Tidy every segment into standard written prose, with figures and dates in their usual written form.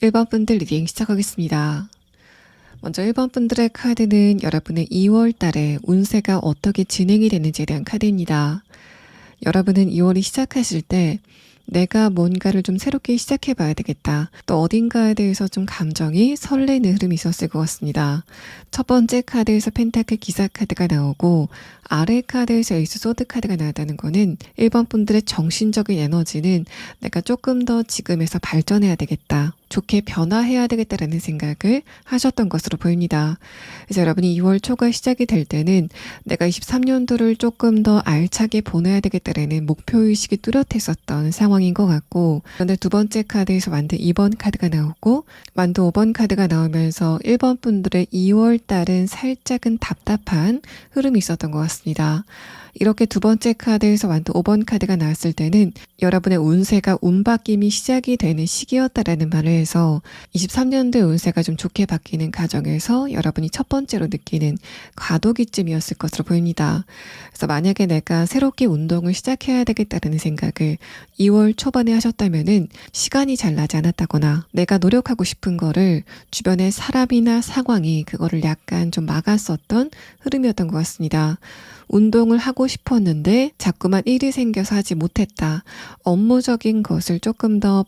1번 분들 리딩 시작하겠습니다. 먼저 1번 분들의 카드는 여러분의 2월 달에 운세가 어떻게 진행이 되는지에 대한 카드입니다. 여러분은 2월이 시작하실 때 내가 뭔가를 좀 새롭게 시작해 봐야 되겠다. 또 어딘가에 대해서 좀 감정이 설레는 흐름이 있었을 것 같습니다. 첫 번째 카드에서 펜타클 기사 카드가 나오고 아래 카드에서 에이스 소드 카드가 나왔다는 거는 1번 분들의 정신적인 에너지는 내가 조금 더 지금에서 발전해야 되겠다. 좋게 변화해야 되겠다라는 생각을 하셨던 것으로 보입니다. 그래서 여러분이 2월 초가 시작이 될 때는 내가 23년도를 조금 더 알차게 보내야 되겠다라는 목표의식이 뚜렷했었던 상황인 것 같고, 그런데 두 번째 카드에서 완드 2번 카드가 나오고 완드 5번 카드가 나오면서 1번 분들의 2월 달은 살짝은 답답한 흐름이 있었던 것 같습니다. 이렇게 두 번째 카드에서 완드 5번 카드가 나왔을 때는 여러분의 운세가 운바뀜이 시작이 되는 시기였다라는 말을 해서 23년도의 운세가 좀 좋게 바뀌는 과정에서 여러분이 첫 번째로 느끼는 과도기쯤이었을 것으로 보입니다. 그래서 만약에 내가 새롭게 운동을 시작해야 되겠다는 생각을 2월 초반에 하셨다면은 시간이 잘 나지 않았다거나 내가 노력하고 싶은 거를 주변의 사람이나 상황이 그거를 약간 좀 막았었던 흐름이었던 것 같습니다. 운동을 하고 싶었는데 자꾸만 일이 생겨서 하지 못했다. 업무적인 것을 조금 더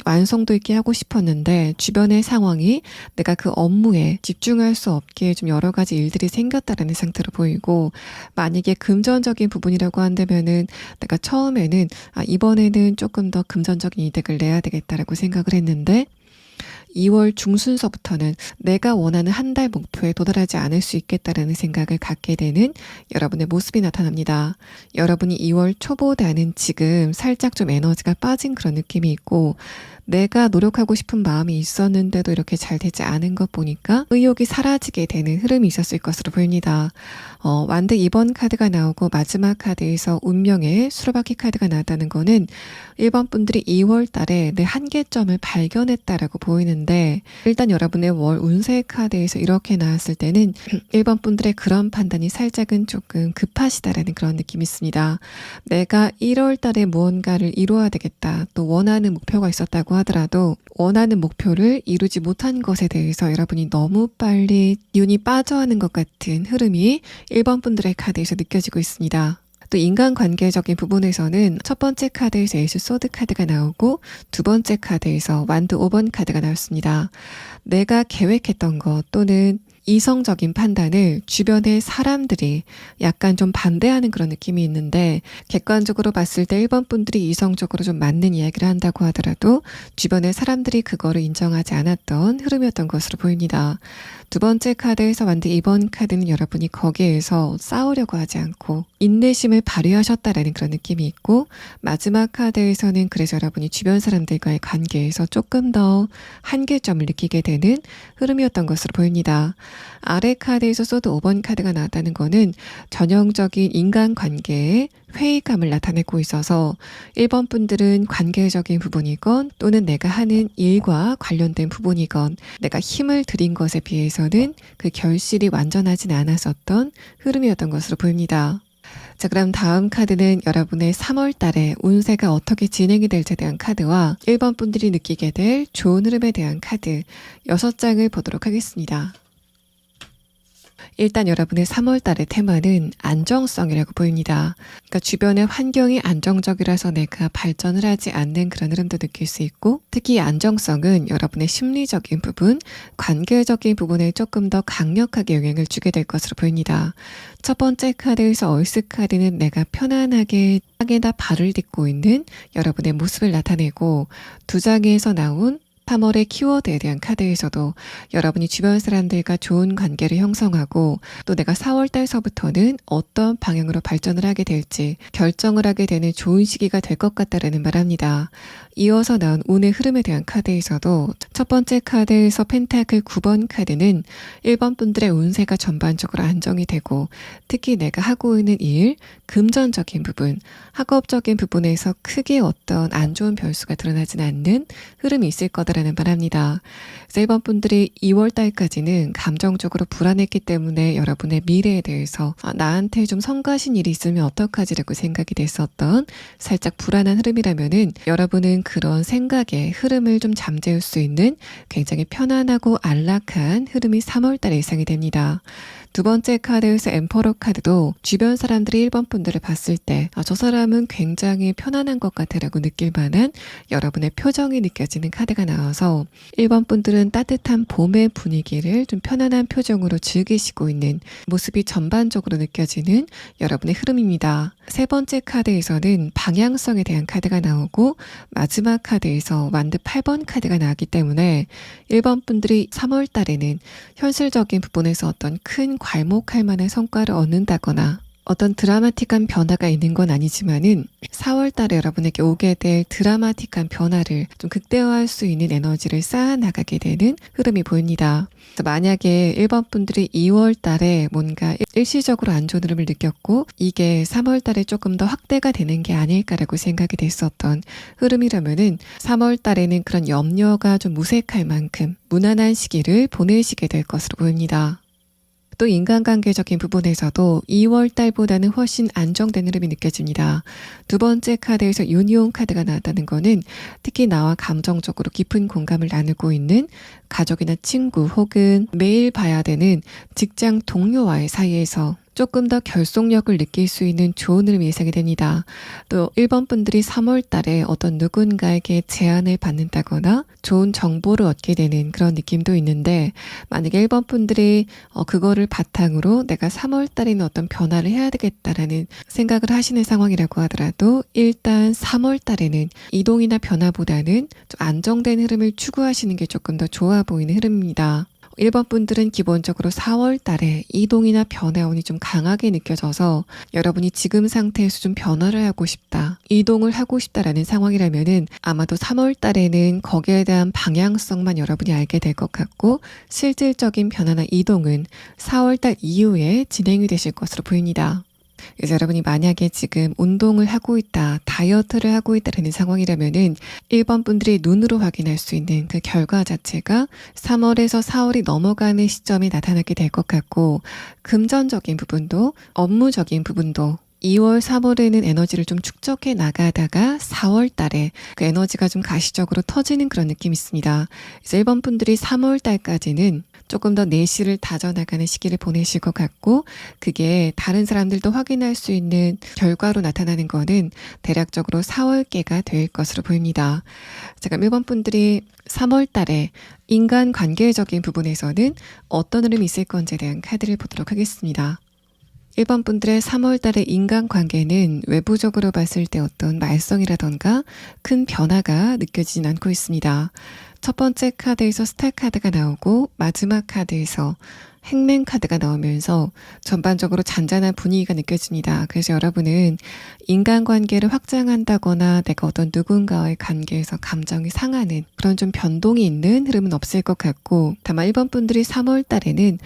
완성도 있게 하고 싶었는데 주변의 상황이 내가 그 업무에 집중할 수 없게 좀 여러 가지 일들이 생겼다라는 상태로 보이고, 만약에 금전적인 부분이라고 한다면은 내가 처음에는 이번에는 조금 더 금전적인 이득을 내야 되겠다라고 생각을 했는데 2월 중순서부터는 내가 원하는 한 달 목표에 도달하지 않을 수 있겠다라는 생각을 갖게 되는 여러분의 모습이 나타납니다. 여러분이 2월 초보다는 지금 살짝 좀 에너지가 빠진 그런 느낌이 있고, 내가 노력하고 싶은 마음이 있었는데도 이렇게 잘 되지 않은 것 보니까 의욕이 사라지게 되는 흐름이 있었을 것으로 보입니다. 완드 2번 카드가 나오고 마지막 카드에서 운명의 수로바퀴 카드가 나왔다는 거는 1번 분들이 2월 달에 내 한계점을 발견했다라고 보이는데, 일단 여러분의 월 운세 카드에서 이렇게 나왔을 때는 1번 분들의 그런 판단이 살짝은 조금 급하시다라는 그런 느낌이 있습니다. 내가 1월 달에 무언가를 이루어야 되겠다, 또 원하는 목표가 있었다고 하더라도 원하는 목표를 이루지 못한 것에 대해서 여러분이 너무 빨리 기운이 빠져하는 것 같은 흐름이 1번 분들의 카드에서 느껴지고 있습니다. 또 인간관계적인 부분에서는 첫 번째 카드에서 에이스 소드 카드가 나오고 두 번째 카드에서 완드 5번 카드가 나왔습니다. 내가 계획했던 것 또는 이성적인 판단을 주변의 사람들이 약간 좀 반대하는 그런 느낌이 있는데, 객관적으로 봤을 때 1번 분들이 이성적으로 좀 맞는 이야기를 한다고 하더라도 주변의 사람들이 그거를 인정하지 않았던 흐름이었던 것으로 보입니다. 두 번째 카드에서 완드 2번 카드는 여러분이 거기에서 싸우려고 하지 않고 인내심을 발휘하셨다라는 그런 느낌이 있고, 마지막 카드에서는 그래서 여러분이 주변 사람들과의 관계에서 조금 더 한계점을 느끼게 되는 흐름이었던 것으로 보입니다. 아래 카드에서 소드 5번 카드가 나왔다는 거는 전형적인 인간관계의 회의감을 나타내고 있어서 1번 분들은 관계적인 부분이건 또는 내가 하는 일과 관련된 부분이건 내가 힘을 들인 것에 비해서는 그 결실이 완전하진 않았었던 흐름이었던 것으로 보입니다. 자, 그럼 다음 카드는 여러분의 3월 달에 운세가 어떻게 진행이 될지에 대한 카드와 1번 분들이 느끼게 될 좋은 흐름에 대한 카드 6장을 보도록 하겠습니다. 일단 여러분의 3월 달의 테마는 안정성이라고 보입니다. 그러니까 주변의 환경이 안정적이라서 내가 발전을 하지 않는 그런 흐름도 느낄 수 있고, 특히 안정성은 여러분의 심리적인 부분, 관계적인 부분에 조금 더 강력하게 영향을 주게 될 것으로 보입니다. 첫 번째 카드에서 얼스 카드는 내가 편안하게 땅에다 발을 딛고 있는 여러분의 모습을 나타내고, 두 장에서 나온 3월의 키워드에 대한 카드에서도 여러분이 주변 사람들과 좋은 관계를 형성하고 또 내가 4월 달서부터는 어떤 방향으로 발전을 하게 될지 결정을 하게 되는 좋은 시기가 될 것 같다라는 말합니다. 이어서 나온 운의 흐름에 대한 카드에서도 첫 번째 카드에서 펜타클 9번 카드는 1번 분들의 운세가 전반적으로 안정이 되고, 특히 내가 하고 있는 일, 금전적인 부분, 학업적인 부분에서 크게 어떤 안 좋은 변수가 드러나진 않는 흐름이 있을 거다라는 말합니다. 그래서 1번 분들이 2월 달까지는 감정적으로 불안했기 때문에 여러분의 미래에 대해서 나한테 좀 성가신 일이 있으면 어떡하지라고 생각이 됐었던 살짝 불안한 흐름이라면은 여러분은 그런 생각의 흐름을 좀 잠재울 수 있는 굉장히 편안하고 안락한 흐름이 3월 달에 예상이 됩니다. 두 번째 카드에서 엠퍼러 카드도 주변 사람들이 1번 분들을 봤을 때 저 사람은 굉장히 편안한 것 같아 라고 느낄 만한 여러분의 표정이 느껴지는 카드가 나와요. 나와서 1번 분들은 따뜻한 봄의 분위기를 좀 편안한 표정으로 즐기시고 있는 모습이 전반적으로 느껴지는 여러분의 흐름입니다. 세 번째 카드에서는 방향성에 대한 카드가 나오고 마지막 카드에서 완드 8번 카드가 나왔기 때문에 1번 분들이 3월 달에는 현실적인 부분에서 어떤 큰 괄목할 만한 성과를 얻는다거나 어떤 드라마틱한 변화가 있는 건 아니지만은 4월 달에 여러분에게 오게 될 드라마틱한 변화를 좀 극대화할 수 있는 에너지를 쌓아 나가게 되는 흐름이 보입니다. 그래서 만약에 1번 분들이 2월 달에 뭔가 일시적으로 안 좋은 흐름을 느꼈고 이게 3월 달에 조금 더 확대가 되는 게 아닐까라고 생각이 됐었던 흐름이라면은 3월 달에는 그런 염려가 좀 무색할 만큼 무난한 시기를 보내시게 될 것으로 보입니다. 또 인간관계적인 부분에서도 2월 달보다는 훨씬 안정된 흐름이 느껴집니다. 두 번째 카드에서 유니온 카드가 나왔다는 거는 특히 나와 감정적으로 깊은 공감을 나누고 있는 가족이나 친구 혹은 매일 봐야 되는 직장 동료와의 사이에서 조금 더 결속력을 느낄 수 있는 좋은 흐름이 예상이 됩니다. 또 1번 분들이 3월 달에 어떤 누군가에게 제안을 받는다거나 좋은 정보를 얻게 되는 그런 느낌도 있는데 만약에 1번 분들이 그거를 바탕으로 내가 3월 달에는 어떤 변화를 해야 되겠다라는 생각을 하시는 상황이라고 하더라도 일단 3월 달에는 이동이나 변화보다는 좀 안정된 흐름을 추구하시는 게 조금 더 좋아 보이는 흐름입니다. 1번 분들은 기본적으로 4월 달에 이동이나 변화운이 좀 강하게 느껴져서 여러분이 지금 상태에서 좀 변화를 하고 싶다, 이동을 하고 싶다라는 상황이라면은 아마도 3월 달에는 거기에 대한 방향성만 여러분이 알게 될 것 같고 실질적인 변화나 이동은 4월 달 이후에 진행이 되실 것으로 보입니다. 그래서 여러분이 만약에 지금 운동을 하고 있다, 다이어트를 하고 있다는 상황이라면은 1번 분들이 눈으로 확인할 수 있는 그 결과 자체가 3월에서 4월이 넘어가는 시점에 나타나게 될 것 같고 금전적인 부분도 업무적인 부분도 2월, 3월에는 에너지를 좀 축적해 나가다가 4월 달에 그 에너지가 좀 가시적으로 터지는 그런 느낌이 있습니다. 그래서 1번 분들이 3월 달까지는 조금 더 내실을 다져나가는 시기를 보내실 것 같고 그게 다른 사람들도 확인할 수 있는 결과로 나타나는 거는 대략적으로 4월께가 될 것으로 보입니다. 자, 그럼 1번 분들이 3월 달에 인간관계적인 부분에서는 어떤 흐름이 있을 건지에 대한 카드를 보도록 하겠습니다. 1번 분들의 3월 달의 인간관계는 외부적으로 봤을 때 어떤 말썽이라던가 큰 변화가 느껴지진 않고 있습니다. 첫 번째 카드에서 스타 카드가 나오고 마지막 카드에서 행맨 카드가 나오면서 전반적으로 잔잔한 분위기가 느껴집니다. 그래서 여러분은 인간관계를 확장한다거나 내가 어떤 누군가와의 관계에서 감정이 상하는 그런 좀 변동이 있는 흐름은 없을 것 같고 다만 1번 분들이 3월 달에는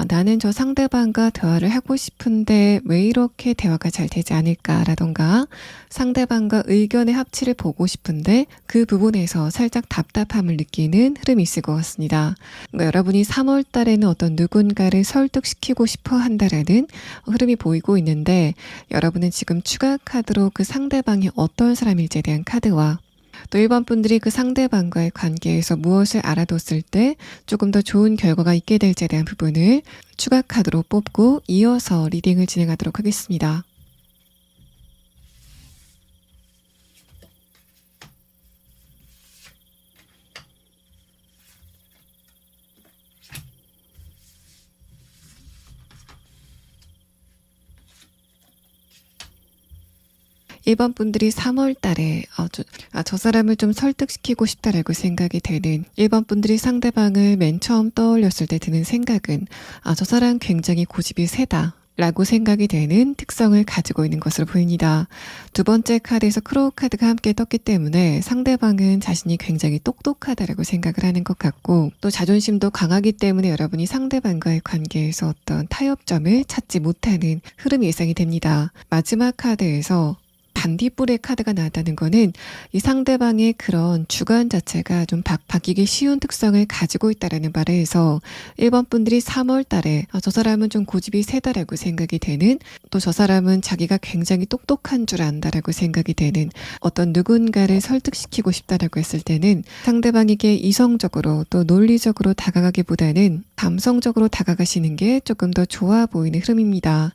나는 저 상대방과 대화를 하고 싶은데 왜 이렇게 대화가 잘 되지 않을까라던가 상대방과 의견의 합치를 보고 싶은데 그 부분에서 살짝 답답함을 느끼는 흐름이 있을 것 같습니다. 그러니까 여러분이 3월 달에는 어떤 누군가를 설득시키고 싶어 한다라는 흐름이 보이고 있는데 여러분은 지금 추가 카드로 그 상대방이 어떤 사람일지에 대한 카드와 또 1번 분들이 그 상대방과의 관계에서 무엇을 알아뒀을 때 조금 더 좋은 결과가 있게 될지에 대한 부분을 추가 카드로 뽑고 이어서 리딩을 진행하도록 하겠습니다. 1번 분들이 3월 달에 저 사람을 좀 설득시키고 싶다라고 생각이 되는 1번 분들이 상대방을 맨 처음 떠올렸을 때 드는 생각은 저 사람 굉장히 고집이 세다 라고 생각이 되는 특성을 가지고 있는 것으로 보입니다. 두 번째 카드에서 크로우 카드가 함께 떴기 때문에 상대방은 자신이 굉장히 똑똑하다라고 생각을 하는 것 같고 또 자존심도 강하기 때문에 여러분이 상대방과의 관계에서 어떤 타협점을 찾지 못하는 흐름이 예상이 됩니다. 마지막 카드에서 반딧불의 카드가 나왔다는 거는 이 상대방의 그런 주관 자체가 좀 바뀌기 쉬운 특성을 가지고 있다라는 말에 해서 1번 분들이 3월 달에 저 사람은 좀 고집이 세다라고 생각이 되는 또 저 사람은 자기가 굉장히 똑똑한 줄 안다라고 생각이 되는 어떤 누군가를 설득시키고 싶다라고 했을 때는 상대방에게 이성적으로 또 논리적으로 다가가기보다는 감성적으로 다가가시는 게 조금 더 좋아 보이는 흐름입니다.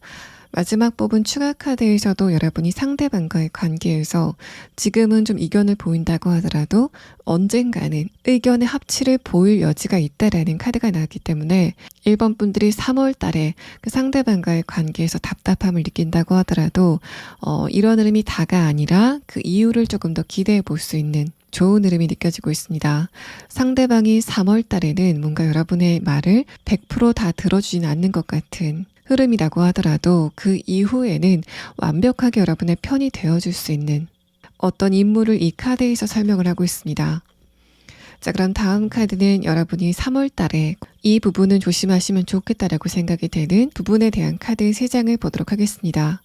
마지막 뽑은 추가 카드에서도 여러분이 상대방과의 관계에서 지금은 좀 이견을 보인다고 하더라도 언젠가는 의견의 합치를 보일 여지가 있다라는 카드가 나왔기 때문에 1번 분들이 3월 달에 그 상대방과의 관계에서 답답함을 느낀다고 하더라도 이런 흐름이 다가 아니라 그 이유를 조금 더 기대해 볼 수 있는 좋은 흐름이 느껴지고 있습니다. 상대방이 3월 달에는 뭔가 여러분의 말을 100%다 들어주진 않는 것 같은 흐름이라고 하더라도 그 이후에는 완벽하게 여러분의 편이 되어줄 수 있는 어떤 인물을 이 카드에서 설명을 하고 있습니다. 자, 그럼 다음 카드는 여러분이 3월 달에 이 부분은 조심하시면 좋겠다라고 생각이 되는 부분에 대한 카드 3장을 보도록 하겠습니다.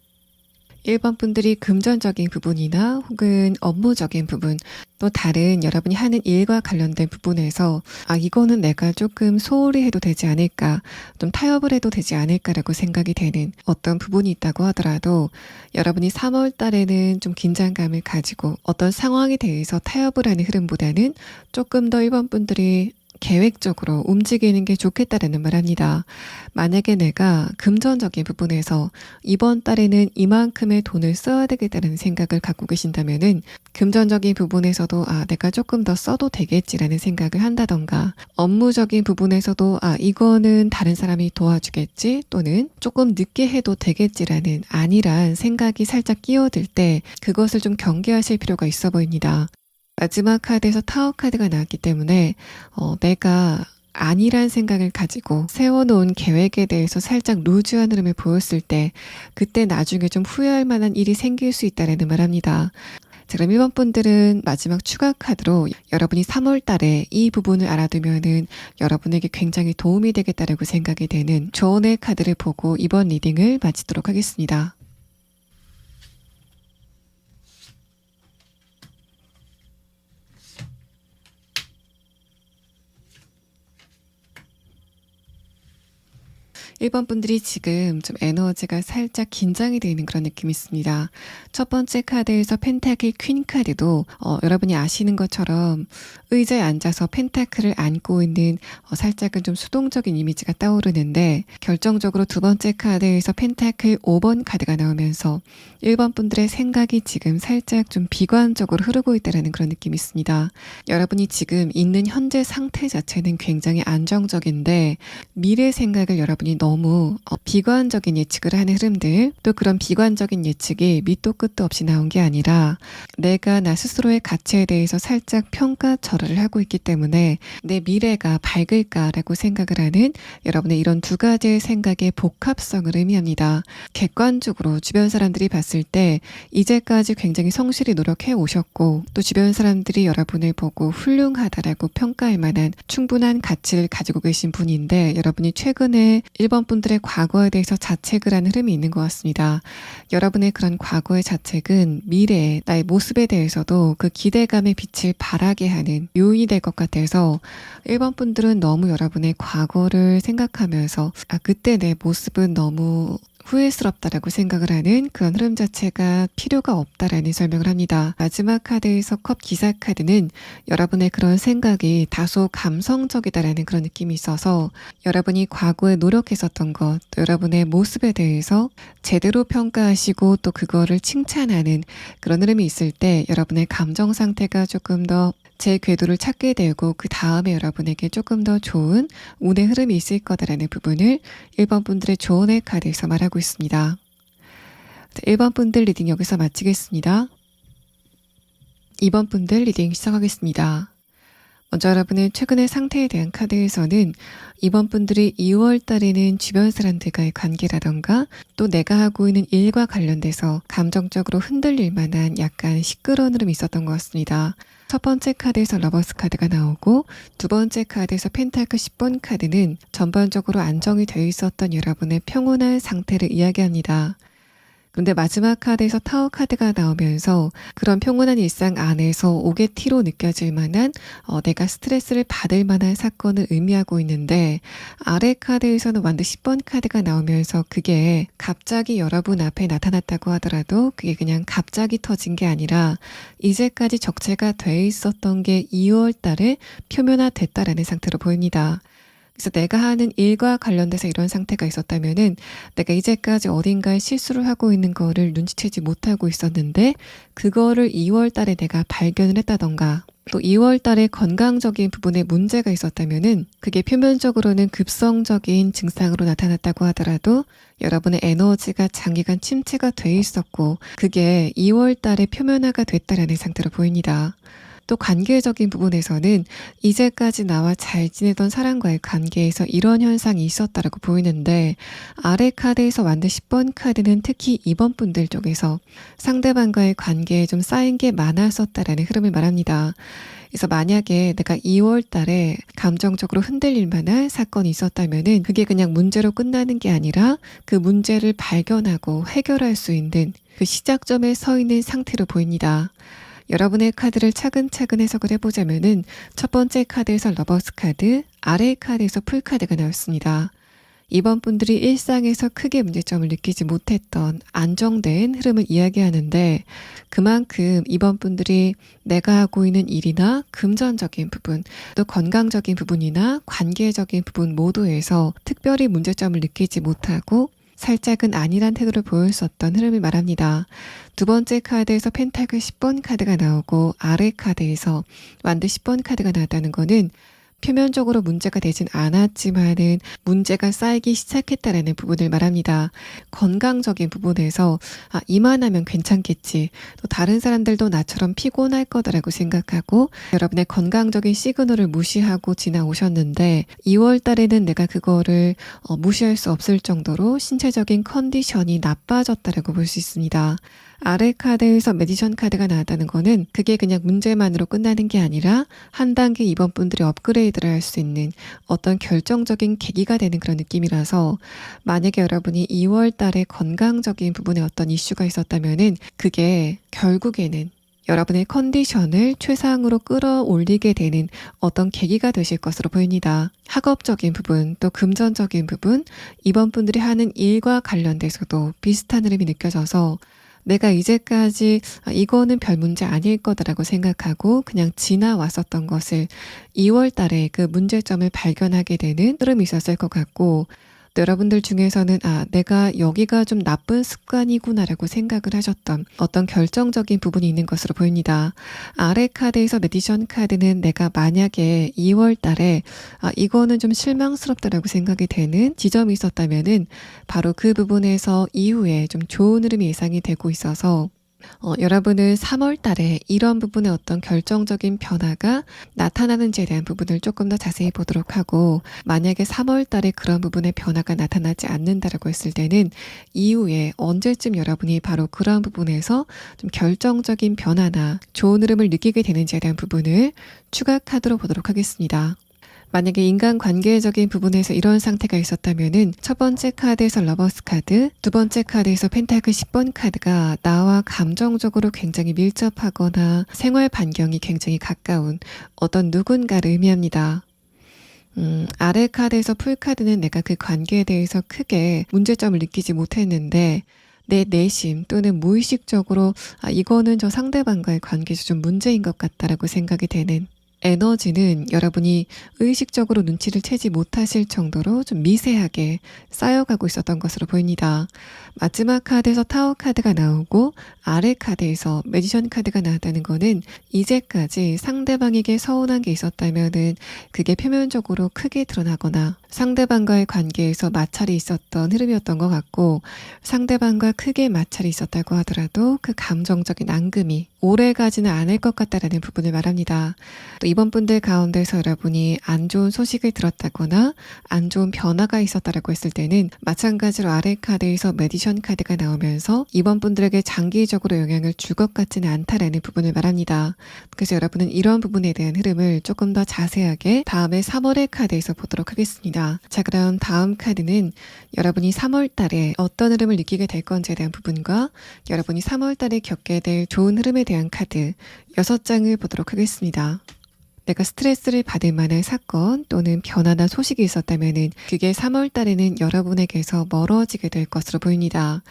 1번 분들이 금전적인 부분이나 혹은 업무적인 부분, 또 다른 여러분이 하는 일과 관련된 부분에서 이거는 내가 조금 소홀히 해도 되지 않을까, 좀 타협을 해도 되지 않을까라고 생각이 되는 어떤 부분이 있다고 하더라도 여러분이 3월 달에는 좀 긴장감을 가지고 어떤 상황에 대해서 타협을 하는 흐름보다는 조금 더 1번 분들이 계획적으로 움직이는 게 좋겠다라는 말합니다. 만약에 내가 금전적인 부분에서 이번 달에는 이만큼의 돈을 써야 되겠다는 생각을 갖고 계신다면은 금전적인 부분에서도 내가 조금 더 써도 되겠지라는 생각을 한다던가, 업무적인 부분에서도 이거는 다른 사람이 도와주겠지, 또는 조금 늦게 해도 되겠지라는 안일한 생각이 살짝 끼어들 때 그것을 좀 경계하실 필요가 있어 보입니다. 마지막 카드에서 타워 카드가 나왔기 때문에 내가 안일한 생각을 가지고 세워놓은 계획에 대해서 살짝 루즈한 흐름을 보였을 때 그때 나중에 좀 후회할 만한 일이 생길 수 있다는 말합니다. 자, 그럼 1번 분들은 마지막 추가 카드로 여러분이 3월 달에 이 부분을 알아두면은 여러분에게 굉장히 도움이 되겠다라고 생각이 되는 조언의 카드를 보고 이번 리딩을 마치도록 하겠습니다. 1번 분들이 지금 좀 에너지가 살짝 긴장이 되어 있는 그런 느낌이 있습니다. 첫 번째 카드에서 펜타클 퀸 카드도 여러분이 아시는 것처럼 의자에 앉아서 펜타클을 안고 있는 살짝은 좀 수동적인 이미지가 떠오르는데, 결정적으로 두 번째 카드에서 펜타클 5번 카드가 나오면서 1번 분들의 생각이 지금 살짝 좀 비관적으로 흐르고 있다는 그런 느낌이 있습니다. 여러분이 지금 있는 현재 상태 자체는 굉장히 안정적인데 미래 생각을 여러분이 너무 비관적인 예측을 하는 흐름들, 또 그런 비관적인 예측이 밑도 끝도 없이 나온 게 아니라 내가 나 스스로의 가치에 대해서 살짝 평가절하를 하고 있기 때문에 내 미래가 밝을까라고 생각을 하는 여러분의 이런 두 가지의 생각의 복합성을 의미합니다. 객관적으로 주변 사람들이 봤을 때 이제까지 굉장히 성실히 노력해 오셨고, 또 주변 사람들이 여러분을 보고 훌륭하다라고 평가할 만한 충분한 가치를 가지고 계신 분인데, 여러분이 최근에 1번 분들의 과거에 대해서 자책을 하는 흐름이 있는 것 같습니다. 여러분의 그런 과거의 자책은 미래의 나의 모습에 대해서도 그 기대감의 빛을 발하게 하는 요인이 될 것 같아서 1번 분들은 너무 여러분의 과거를 생각하면서 그때 내 모습은 너무 후회스럽다라고 생각을 하는 그런 흐름 자체가 필요가 없다라는 설명을 합니다. 마지막 카드에서 컵 기사 카드는 여러분의 그런 생각이 다소 감성적이다라는 그런 느낌이 있어서 여러분이 과거에 노력했었던 것, 또 여러분의 모습에 대해서 제대로 평가하시고 또 그거를 칭찬하는 그런 흐름이 있을 때 여러분의 감정 상태가 조금 더 제 궤도를 찾게 되고 그 다음에 여러분에게 조금 더 좋은 운의 흐름이 있을 거다라는 부분을 1번 분들의 조언의 카드에서 말하고 있습니다. 1번 분들 리딩 여기서 마치겠습니다. 2번 분들 리딩 시작하겠습니다. 먼저 여러분의 최근의 상태에 대한 카드에서는 2번 분들이 2월 달에는 주변 사람들과의 관계라던가 또 내가 하고 있는 일과 관련돼서 감정적으로 흔들릴 만한 약간 시끄러운 흐름이 있었던 것 같습니다. 첫 번째 카드에서 러버스 카드가 나오고 두 번째 카드에서 펜타클 10번 카드는 전반적으로 안정이 되어 있었던 여러분의 평온한 상태를 이야기합니다. 그런데 마지막 카드에서 타워 카드가 나오면서 그런 평온한 일상 안에서 오게티로 느껴질 만한 내가 스트레스를 받을 만한 사건을 의미하고 있는데, 아래 카드에서는 완드 10번 카드가 나오면서 그게 갑자기 여러분 앞에 나타났다고 하더라도 그게 그냥 갑자기 터진 게 아니라 이제까지 적재가 돼 있었던 게 2월 달에 표면화됐다라는 상태로 보입니다. 그래서 내가 하는 일과 관련돼서 이런 상태가 있었다면은 내가 이제까지 어딘가에 실수를 하고 있는 거를 눈치채지 못하고 있었는데 그거를 2월 달에 내가 발견을 했다던가 또 2월 달에 건강적인 부분에 문제가 있었다면은 그게 표면적으로는 급성적인 증상으로 나타났다고 하더라도 여러분의 에너지가 장기간 침체가 돼 있었고 그게 2월 달에 표면화가 됐다라는 상태로 보입니다. 또 관계적인 부분에서는 이제까지 나와 잘 지내던 사람과의 관계에서 이런 현상이 있었다라고 보이는데 아래 카드에서 만든 10번 카드는 특히 2번 분들 쪽에서 상대방과의 관계에 좀 쌓인 게 많았었다라는 흐름을 말합니다. 그래서 만약에 내가 2월 달에 감정적으로 흔들릴 만한 사건이 있었다면은 그게 그냥 문제로 끝나는 게 아니라 그 문제를 발견하고 해결할 수 있는 그 시작점에 서 있는 상태로 보입니다. 여러분의 카드를 차근차근 해석을 해보자면은 첫 번째 카드에서 러버스 카드, 아래 카드에서 풀 카드가 나왔습니다. 이번 분들이 일상에서 크게 문제점을 느끼지 못했던 안정된 흐름을 이야기하는데 그만큼 이번 분들이 내가 하고 있는 일이나 금전적인 부분, 또 건강적인 부분이나 관계적인 부분 모두에서 특별히 문제점을 느끼지 못하고 살짝은 안일한 태도를 보였었던 흐름을 말합니다. 두 번째 카드에서 펜타클 10번 카드가 나오고 아래 카드에서 완드 10번 카드가 나왔다는 거는 표면적으로 문제가 되진 않았지만은 문제가 쌓이기 시작했다라는 부분을 말합니다. 건강적인 부분에서 이만하면 괜찮겠지. 또 다른 사람들도 나처럼 피곤할 거다라고 생각하고 여러분의 건강적인 시그널을 무시하고 지나오셨는데 2월 달에는 내가 그거를 무시할 수 없을 정도로 신체적인 컨디션이 나빠졌다라고 볼 수 있습니다. 아래 카드에서 메디션 카드가 나왔다는 거는 그게 그냥 문제만으로 끝나는 게 아니라 한 단계 이번 분들이 업그레이드를 할 수 있는 어떤 결정적인 계기가 되는 그런 느낌이라서 만약에 여러분이 2월 달에 건강적인 부분에 어떤 이슈가 있었다면은 그게 결국에는 여러분의 컨디션을 최상으로 끌어올리게 되는 어떤 계기가 되실 것으로 보입니다. 학업적인 부분, 또 금전적인 부분, 이번 분들이 하는 일과 관련돼서도 비슷한 흐름이 느껴져서 내가 이제까지 이거는 별 문제 아닐 거다라고 생각하고 그냥 지나왔었던 것을 2월 달에 그 문제점을 발견하게 되는 흐름이 있었을 것 같고 또 여러분들 중에서는 내가 여기가 좀 나쁜 습관이구나라고 생각을 하셨던 어떤 결정적인 부분이 있는 것으로 보입니다. 아래 카드에서 메디션 카드는 내가 만약에 2월 달에 이거는 좀 실망스럽다라고 생각이 되는 지점이 있었다면은 바로 그 부분에서 이후에 좀 좋은 흐름이 예상이 되고 있어서 여러분은 3월 달에 이런 부분의 어떤 결정적인 변화가 나타나는지에 대한 부분을 조금 더 자세히 보도록 하고 만약에 3월 달에 그런 부분의 변화가 나타나지 않는다라고 했을 때는 이후에 언제쯤 여러분이 바로 그런 부분에서 좀 결정적인 변화나 좋은 흐름을 느끼게 되는지에 대한 부분을 추가 카드로 보도록 하겠습니다. 만약에 인간관계적인 부분에서 이런 상태가 있었다면은 첫 번째 카드에서 러버스 카드, 두 번째 카드에서 펜타클 10번 카드가 나와 감정적으로 굉장히 밀접하거나 생활 반경이 굉장히 가까운 어떤 누군가를 의미합니다. 아래 카드에서 풀 카드는 내가 그 관계에 대해서 크게 문제점을 느끼지 못했는데 내 내심 또는 무의식적으로 이거는 저 상대방과의 관계에서 좀 문제인 것 같다라고 생각이 되는 에너지는 여러분이 의식적으로 눈치를 채지 못하실 정도로 좀 미세하게 쌓여가고 있었던 것으로 보입니다. 마지막 카드에서 타워 카드가 나오고 아래 카드에서 매지션 카드가 나왔다는 거는 이제까지 상대방에게 서운한 게 있었다면은 그게 표면적으로 크게 드러나거나 상대방과의 관계에서 마찰이 있었던 흐름이었던 것 같고 상대방과 크게 마찰이 있었다고 하더라도 그 감정적인 앙금이 오래가지는 않을 것 같다라는 부분을 말합니다. 또 이번 분들 가운데서 여러분이 안 좋은 소식을 들었다거나 안 좋은 변화가 있었다라고 했을 때는 마찬가지로 아래 카드에서 메디션 카드가 나오면서 이번 분들에게 장기적으로 영향을 줄 것 같지는 않다라는 부분을 말합니다. 그래서 여러분은 이런 부분에 대한 흐름을 조금 더 자세하게 다음에 3월의 카드에서 보도록 하겠습니다. 자, 그럼 다음 카드는 여러분이 3월 달에 어떤 흐름을 느끼게 될 건지에 대한 부분과 여러분이 3월 달에 겪게 될 좋은 흐름에 대한 카드 6장을 보도록 하겠습니다. 내가 스트레스를 받을 만한 사건 또는 변화나 소식이 있었다면은 그게 3월 달에는 여러분에게서 멀어지게 될 것으로 보입니다.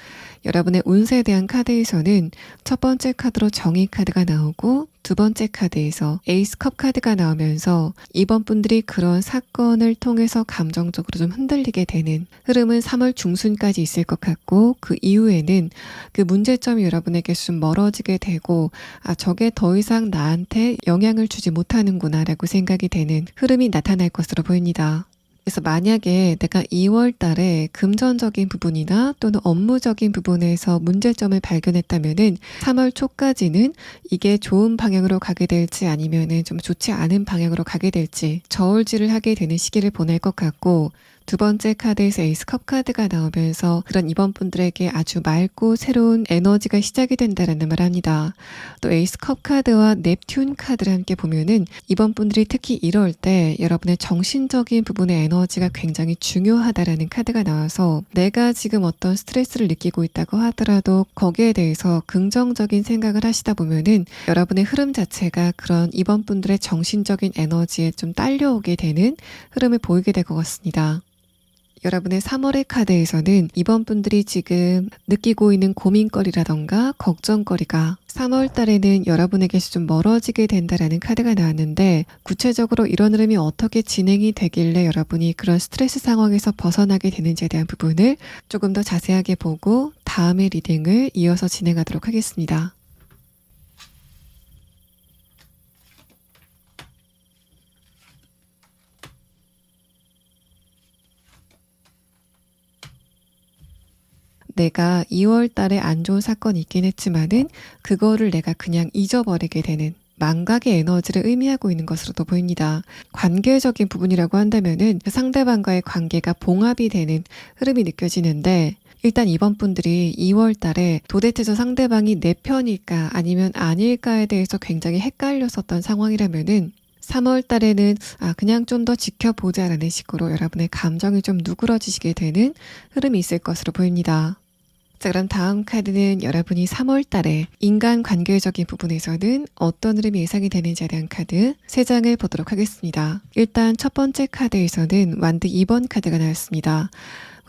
여러분의 운세에 대한 카드에서는 첫 번째 카드로 정의 카드가 나오고 두 번째 카드에서 에이스 컵 카드가 나오면서 이번 분들이 그런 사건을 통해서 감정적으로 좀 흔들리게 되는 흐름은 3월 중순까지 있을 것 같고, 그 이후에는 그 문제점이 여러분에게 좀 멀어지게 되고, 저게 더 이상 나한테 영향을 주지 못하는구나 라고 생각이 되는 흐름이 나타날 것으로 보입니다. 그래서 만약에 내가 2월 달에 금전적인 부분이나 또는 업무적인 부분에서 문제점을 발견했다면은 3월 초까지는 이게 좋은 방향으로 가게 될지 아니면은 좀 좋지 않은 방향으로 가게 될지 저울질을 하게 되는 시기를 보낼 것 같고, 두 번째 카드에서 에이스 컵 카드가 나오면서 그런 이번 분들에게 아주 맑고 새로운 에너지가 시작이 된다라는 말 합니다. 또 에이스 컵 카드와 넵튠 카드를 함께 보면은 이번 분들이 특히 이럴 때 여러분의 정신적인 부분의 에너지가 굉장히 중요하다라는 카드가 나와서, 내가 지금 어떤 스트레스를 느끼고 있다고 하더라도 거기에 대해서 긍정적인 생각을 하시다 보면은 여러분의 흐름 자체가 그런 이번 분들의 정신적인 에너지에 좀 딸려오게 되는 흐름을 보이게 될 것 같습니다. 여러분의 3월의 카드에서는 이번 분들이 지금 느끼고 있는 고민거리라던가 걱정거리가 3월 달에는 여러분에게서 좀 멀어지게 된다라는 카드가 나왔는데, 구체적으로 이런 흐름이 어떻게 진행이 되길래 여러분이 그런 스트레스 상황에서 벗어나게 되는지에 대한 부분을 조금 더 자세하게 보고 다음의 리딩을 이어서 진행하도록 하겠습니다. 내가 2월 달에 안 좋은 사건이 있긴 했지만은 그거를 내가 그냥 잊어버리게 되는 망각의 에너지를 의미하고 있는 것으로도 보입니다. 관계적인 부분이라고 한다면은 상대방과의 관계가 봉합이 되는 흐름이 느껴지는데, 일단 이번 분들이 2월 달에 도대체 저 상대방이 내 편일까 아니면 아닐까에 대해서 굉장히 헷갈렸었던 상황이라면은 3월 달에는 그냥 좀 더 지켜보자라는 식으로 여러분의 감정이 좀 누그러지시게 되는 흐름이 있을 것으로 보입니다. 자, 그럼 다음 카드는 여러분이 3월 달에 인간관계적인 부분에서는 어떤 흐름이 예상이 되는지에 대한 카드 3장을 보도록 하겠습니다. 일단 첫 번째 카드에서는 완드 2번 카드가 나왔습니다.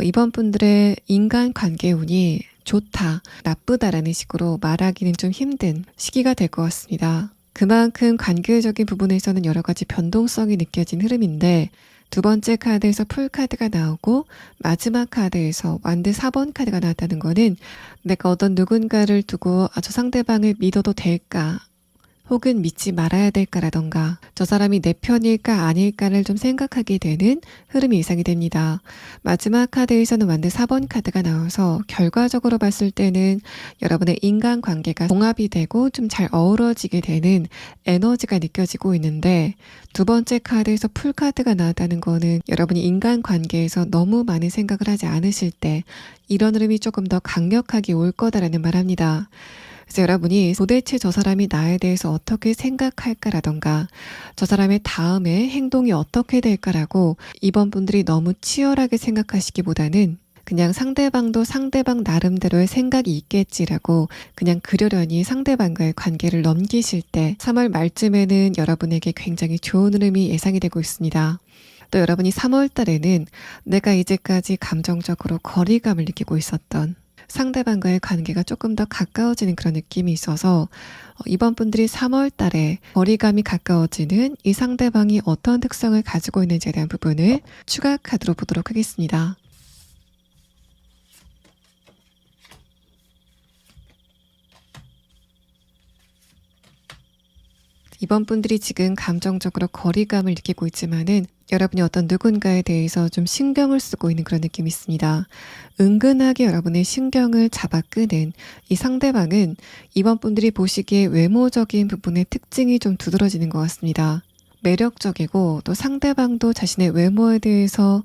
이번 분들의 인간관계 운이 좋다, 나쁘다라는 식으로 말하기는 좀 힘든 시기가 될 것 같습니다. 그만큼 관계적인 부분에서는 여러 가지 변동성이 느껴진 흐름인데, 두 번째 카드에서 풀 카드가 나오고 마지막 카드에서 완드 4번 카드가 나왔다는 거는, 내가 어떤 누군가를 두고 저 상대방을 믿어도 될까 혹은 믿지 말아야 될까라던가 저 사람이 내 편일까 아닐까를 좀 생각하게 되는 흐름이 예상이 됩니다. 마지막 카드에서는 완드 4번 카드가 나와서 결과적으로 봤을 때는 여러분의 인간관계가 봉합이 되고 좀 잘 어우러지게 되는 에너지가 느껴지고 있는데, 두 번째 카드에서 풀 카드가 나왔다는 거는 여러분이 인간관계에서 너무 많은 생각을 하지 않으실 때 이런 흐름이 조금 더 강력하게 올 거다라는 말합니다. 그래서 여러분이 도대체 저 사람이 나에 대해서 어떻게 생각할까라던가 저 사람의 다음에 행동이 어떻게 될까라고 이번 분들이 너무 치열하게 생각하시기보다는 그냥 상대방도 상대방 나름대로의 생각이 있겠지라고 그냥 그러려니 상대방과의 관계를 넘기실 때 3월 말쯤에는 여러분에게 굉장히 좋은 흐름이 예상이 되고 있습니다. 또 여러분이 3월 달에는 내가 이제까지 감정적으로 거리감을 느끼고 있었던 상대방과의 관계가 조금 더 가까워지는 그런 느낌이 있어서, 이번 분들이 3월 달에 거리감이 가까워지는 이 상대방이 어떤 특성을 가지고 있는지에 대한 부분을 추가 카드로 보도록 하겠습니다. 이번 분들이 지금 감정적으로 거리감을 느끼고 있지만은 여러분이 어떤 누군가에 대해서 좀 신경을 쓰고 있는 그런 느낌이 있습니다. 은근하게 여러분의 신경을 잡아 끄는 이 상대방은 이번 분들이 보시기에 외모적인 부분의 특징이 좀 두드러지는 것 같습니다. 매력적이고 또 상대방도 자신의 외모에 대해서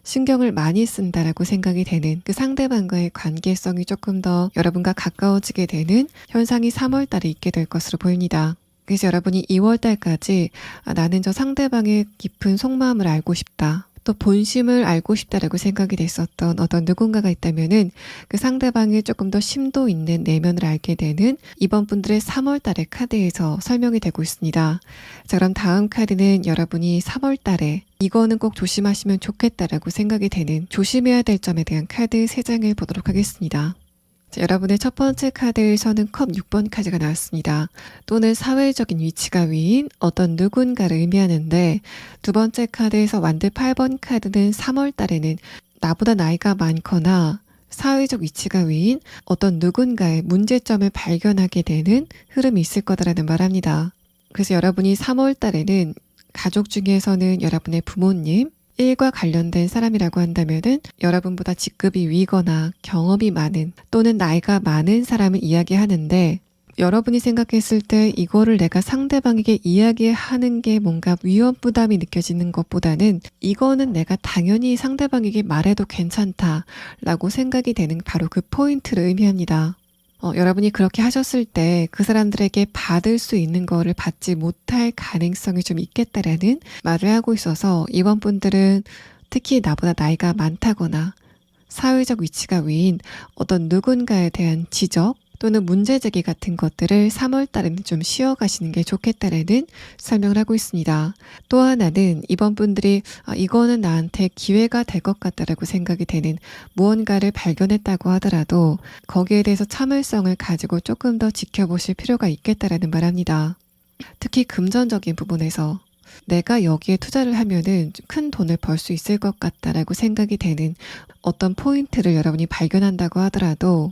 신경을 많이 쓴다라고 생각이 되는 그 상대방과의 관계성이 조금 더 여러분과 가까워지게 되는 현상이 3월 달에 있게 될 것으로 보입니다. 그래서 여러분이 2월 달까지 나는 저 상대방의 깊은 속마음을 알고 싶다, 또 본심을 알고 싶다라고 생각이 됐었던 어떤 누군가가 있다면은 그 상대방의 조금 더 심도 있는 내면을 알게 되는 이번 분들의 3월 달의 카드에서 설명이 되고 있습니다. 자, 그럼 다음 카드는 여러분이 3월 달에 이거는 꼭 조심하시면 좋겠다라고 생각이 되는 조심해야 될 점에 대한 카드 3장을 보도록 하겠습니다. 자, 여러분의 첫 번째 카드에서는 컵 6번 카드가 나왔습니다. 또는 사회적인 위치가 위인 어떤 누군가를 의미하는데, 두 번째 카드에서 완드 8번 카드는 3월 달에는 나보다 나이가 많거나 사회적 위치가 위인 어떤 누군가의 문제점을 발견하게 되는 흐름이 있을 거다라는 말합니다. 그래서 여러분이 3월 달에는 가족 중에서는 여러분의 부모님, 일과 관련된 사람이라고 한다면은 여러분보다 직급이 위거나 경험이 많은 또는 나이가 많은 사람을 이야기하는데, 여러분이 생각했을 때 이거를 내가 상대방에게 이야기하는 게 뭔가 위험 부담이 느껴지는 것보다는 이거는 내가 당연히 상대방에게 말해도 괜찮다라고 생각이 되는 바로 그 포인트를 의미합니다. 여러분이 그렇게 하셨을 때 그 사람들에게 받을 수 있는 거를 받지 못할 가능성이 좀 있겠다라는 말을 하고 있어서, 이번 분들은 특히 나보다 나이가 많다거나 사회적 위치가 위인 어떤 누군가에 대한 지적 또는 문제제기 같은 것들을 3월 달에는 좀 쉬어가시는 게 좋겠다라는 설명을 하고 있습니다. 또 하나는 이번 분들이 이거는 나한테 기회가 될 것 같다라고 생각이 되는 무언가를 발견했다고 하더라도 거기에 대해서 참을성을 가지고 조금 더 지켜보실 필요가 있겠다라는 말합니다. 특히 금전적인 부분에서 내가 여기에 투자를 하면은 큰 돈을 벌 수 있을 것 같다라고 생각이 되는 어떤 포인트를 여러분이 발견한다고 하더라도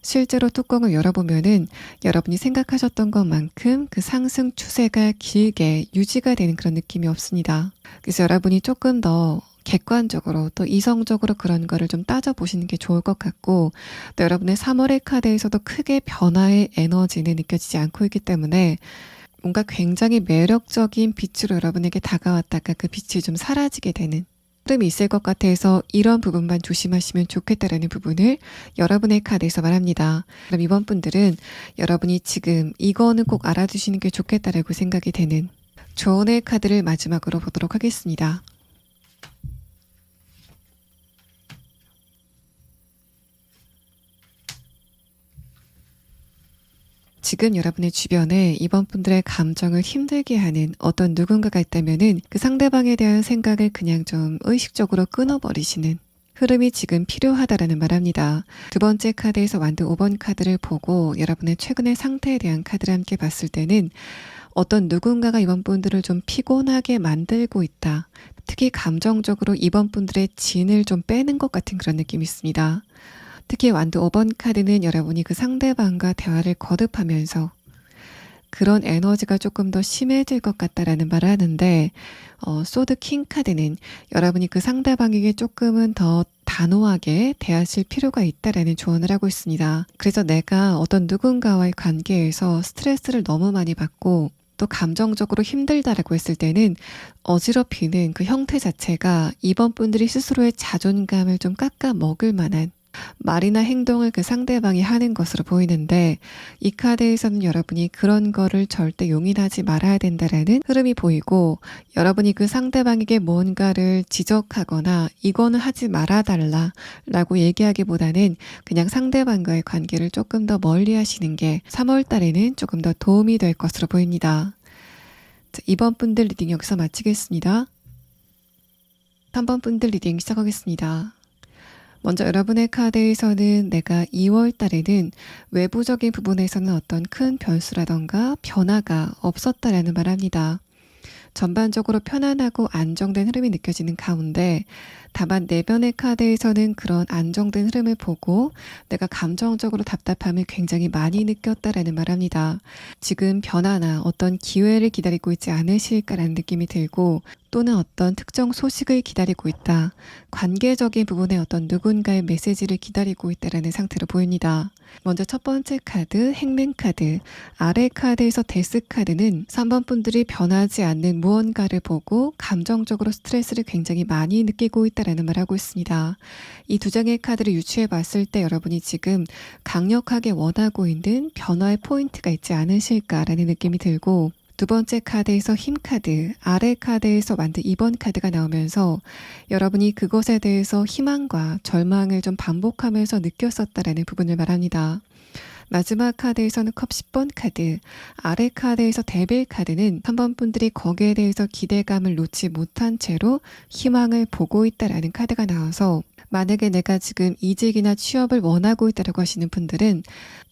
실제로 뚜껑을 열어보면은 여러분이 생각하셨던 것만큼 그 상승 추세가 길게 유지가 되는 그런 느낌이 없습니다. 그래서 여러분이 조금 더 객관적으로 또 이성적으로 그런 거를 좀 따져보시는 게 좋을 것 같고, 또 여러분의 3월의 카드에서도 크게 변화의 에너지는 느껴지지 않고 있기 때문에 뭔가 굉장히 매력적인 빛으로 여러분에게 다가왔다가 그 빛이 좀 사라지게 되는 흐름이 있을 것 같아서 이런 부분만 조심하시면 좋겠다라는 부분을 여러분의 카드에서 말합니다. 그럼 이번 분들은 여러분이 지금 이거는 꼭 알아두시는 게 좋겠다라고 생각이 되는 조언의 카드를 마지막으로 보도록 하겠습니다. 지금 여러분의 주변에 이번 분들의 감정을 힘들게 하는 어떤 누군가가 있다면은 그 상대방에 대한 생각을 그냥 좀 의식적으로 끊어버리시는 흐름이 지금 필요하다라는 말합니다. 두 번째 카드에서 완드 5번 카드를 보고 여러분의 최근의 상태에 대한 카드를 함께 봤을 때는 어떤 누군가가 이번 분들을 좀 피곤하게 만들고 있다. 특히 감정적으로 이번 분들의 진을 좀 빼는 것 같은 그런 느낌이 있습니다. 특히 완드 5번 카드는 여러분이 그 상대방과 대화를 거듭하면서 그런 에너지가 조금 더 심해질 것 같다라는 말을 하는데, 소드 킹 카드는 여러분이 그 상대방에게 조금은 더 단호하게 대하실 필요가 있다라는 조언을 하고 있습니다. 그래서 내가 어떤 누군가와의 관계에서 스트레스를 너무 많이 받고 또 감정적으로 힘들다라고 했을 때는 어지럽히는 그 형태 자체가 이번 분들이 스스로의 자존감을 좀 깎아 먹을 만한 말이나 행동을 그 상대방이 하는 것으로 보이는데, 이 카드에서는 여러분이 그런 거를 절대 용인하지 말아야 된다라는 흐름이 보이고, 여러분이 그 상대방에게 뭔가를 지적하거나 이거는 하지 말아달라 라고 얘기하기보다는 그냥 상대방과의 관계를 조금 더 멀리 하시는 게 3월 달에는 조금 더 도움이 될 것으로 보입니다. 자, 2번 분들 리딩 여기서 마치겠습니다. 3번 분들 리딩 시작하겠습니다. 먼저 여러분의 카드에서는 내가 2월 달에는 외부적인 부분에서는 어떤 큰 변수라던가 변화가 없었다라는 말합니다. 전반적으로 편안하고 안정된 흐름이 느껴지는 가운데, 다만 내면의 카드에서는 그런 안정된 흐름을 보고 내가 감정적으로 답답함을 굉장히 많이 느꼈다라는 말합니다. 지금 변화나 어떤 기회를 기다리고 있지 않으실까라는 느낌이 들고, 또는 어떤 특정 소식을 기다리고 있다. 관계적인 부분에 어떤 누군가의 메시지를 기다리고 있다라는 상태로 보입니다. 먼저 첫 번째 카드, 행맨 카드, 아래 카드에서 데스 카드는 3번 분들이 변하지 않는 무언가를 보고 감정적으로 스트레스를 굉장히 많이 느끼고 있다라는 말을 하고 있습니다. 이 두 장의 카드를 유추해 봤을 때 여러분이 지금 강력하게 원하고 있는 변화의 포인트가 있지 않으실까라는 느낌이 들고, 두 번째 카드에서 힘 카드, 아래 카드에서 완드 2번 카드가 나오면서 여러분이 그것에 대해서 희망과 절망을 좀 반복하면서 느꼈었다라는 부분을 말합니다. 마지막 카드에서는 컵 10번 카드, 아래 카드에서 데빌 카드는 3번 분들이 거기에 대해서 기대감을 놓지 못한 채로 희망을 보고 있다라는 카드가 나와서 만약에 내가 지금 이직이나 취업을 원하고 있다고 하시는 분들은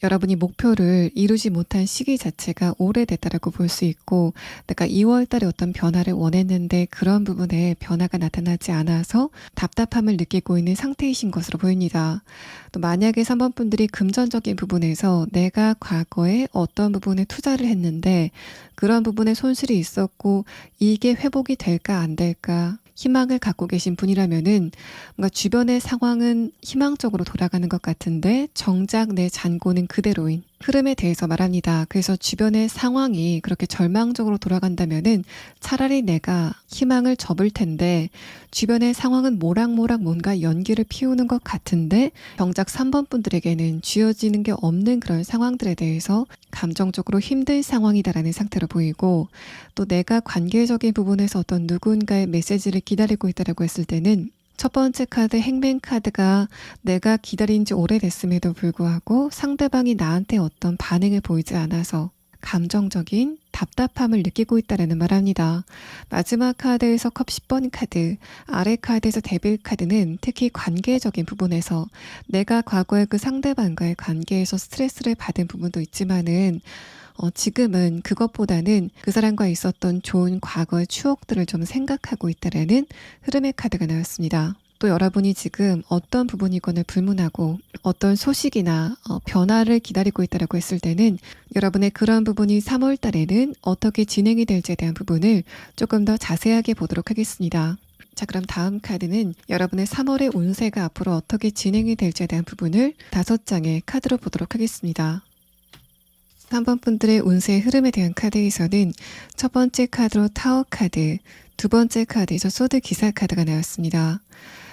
여러분이 목표를 이루지 못한 시기 자체가 오래됐다라고 볼 수 있고, 내가 2월 달에 어떤 변화를 원했는데 그런 부분에 변화가 나타나지 않아서 답답함을 느끼고 있는 상태이신 것으로 보입니다. 또 만약에 3번 분들이 금전적인 부분에서 내가 과거에 어떤 부분에 투자를 했는데 그런 부분에 손실이 있었고 이게 회복이 될까 안 될까 희망을 갖고 계신 분이라면은 뭔가 주변의 상황은 희망적으로 돌아가는 것 같은데 정작 내 잔고는 그대로인 흐름에 대해서 말합니다. 그래서 주변의 상황이 그렇게 절망적으로 돌아간다면은 차라리 내가 희망을 접을 텐데 주변의 상황은 모락모락 뭔가 연기를 피우는 것 같은데 정작 3번 분들에게는 쥐어지는 게 없는 그런 상황들에 대해서 감정적으로 힘든 상황이다라는 상태로 보이고, 또 내가 관계적인 부분에서 어떤 누군가의 메시지를 기다리고 있다라고 했을 때는 첫 번째 카드 행맨 카드가 내가 기다린 지 오래됐음에도 불구하고 상대방이 나한테 어떤 반응을 보이지 않아서 감정적인 답답함을 느끼고 있다는 말합니다. 마지막 카드에서 컵 10번 카드, 아래 카드에서 데빌 카드는 특히 관계적인 부분에서 내가 과거에 그 상대방과의 관계에서 스트레스를 받은 부분도 있지만은 지금은 그것보다는 그 사람과 있었던 좋은 과거의 추억들을 좀 생각하고 있다라는 흐름의 카드가 나왔습니다. 또 여러분이 지금 어떤 부분이건을 불문하고 어떤 소식이나 변화를 기다리고 있다고 했을 때는 여러분의 그런 부분이 3월 달에는 어떻게 진행이 될지에 대한 부분을 조금 더 자세하게 보도록 하겠습니다. 자, 그럼 다음 카드는 여러분의 3월의 운세가 앞으로 어떻게 진행이 될지에 대한 부분을 5장의 카드로 보도록 하겠습니다. 3번 분들의 운세의 흐름에 대한 카드에서는 첫 번째 카드로 타워 카드, 두 번째 카드에서 소드 기사 카드가 나왔습니다.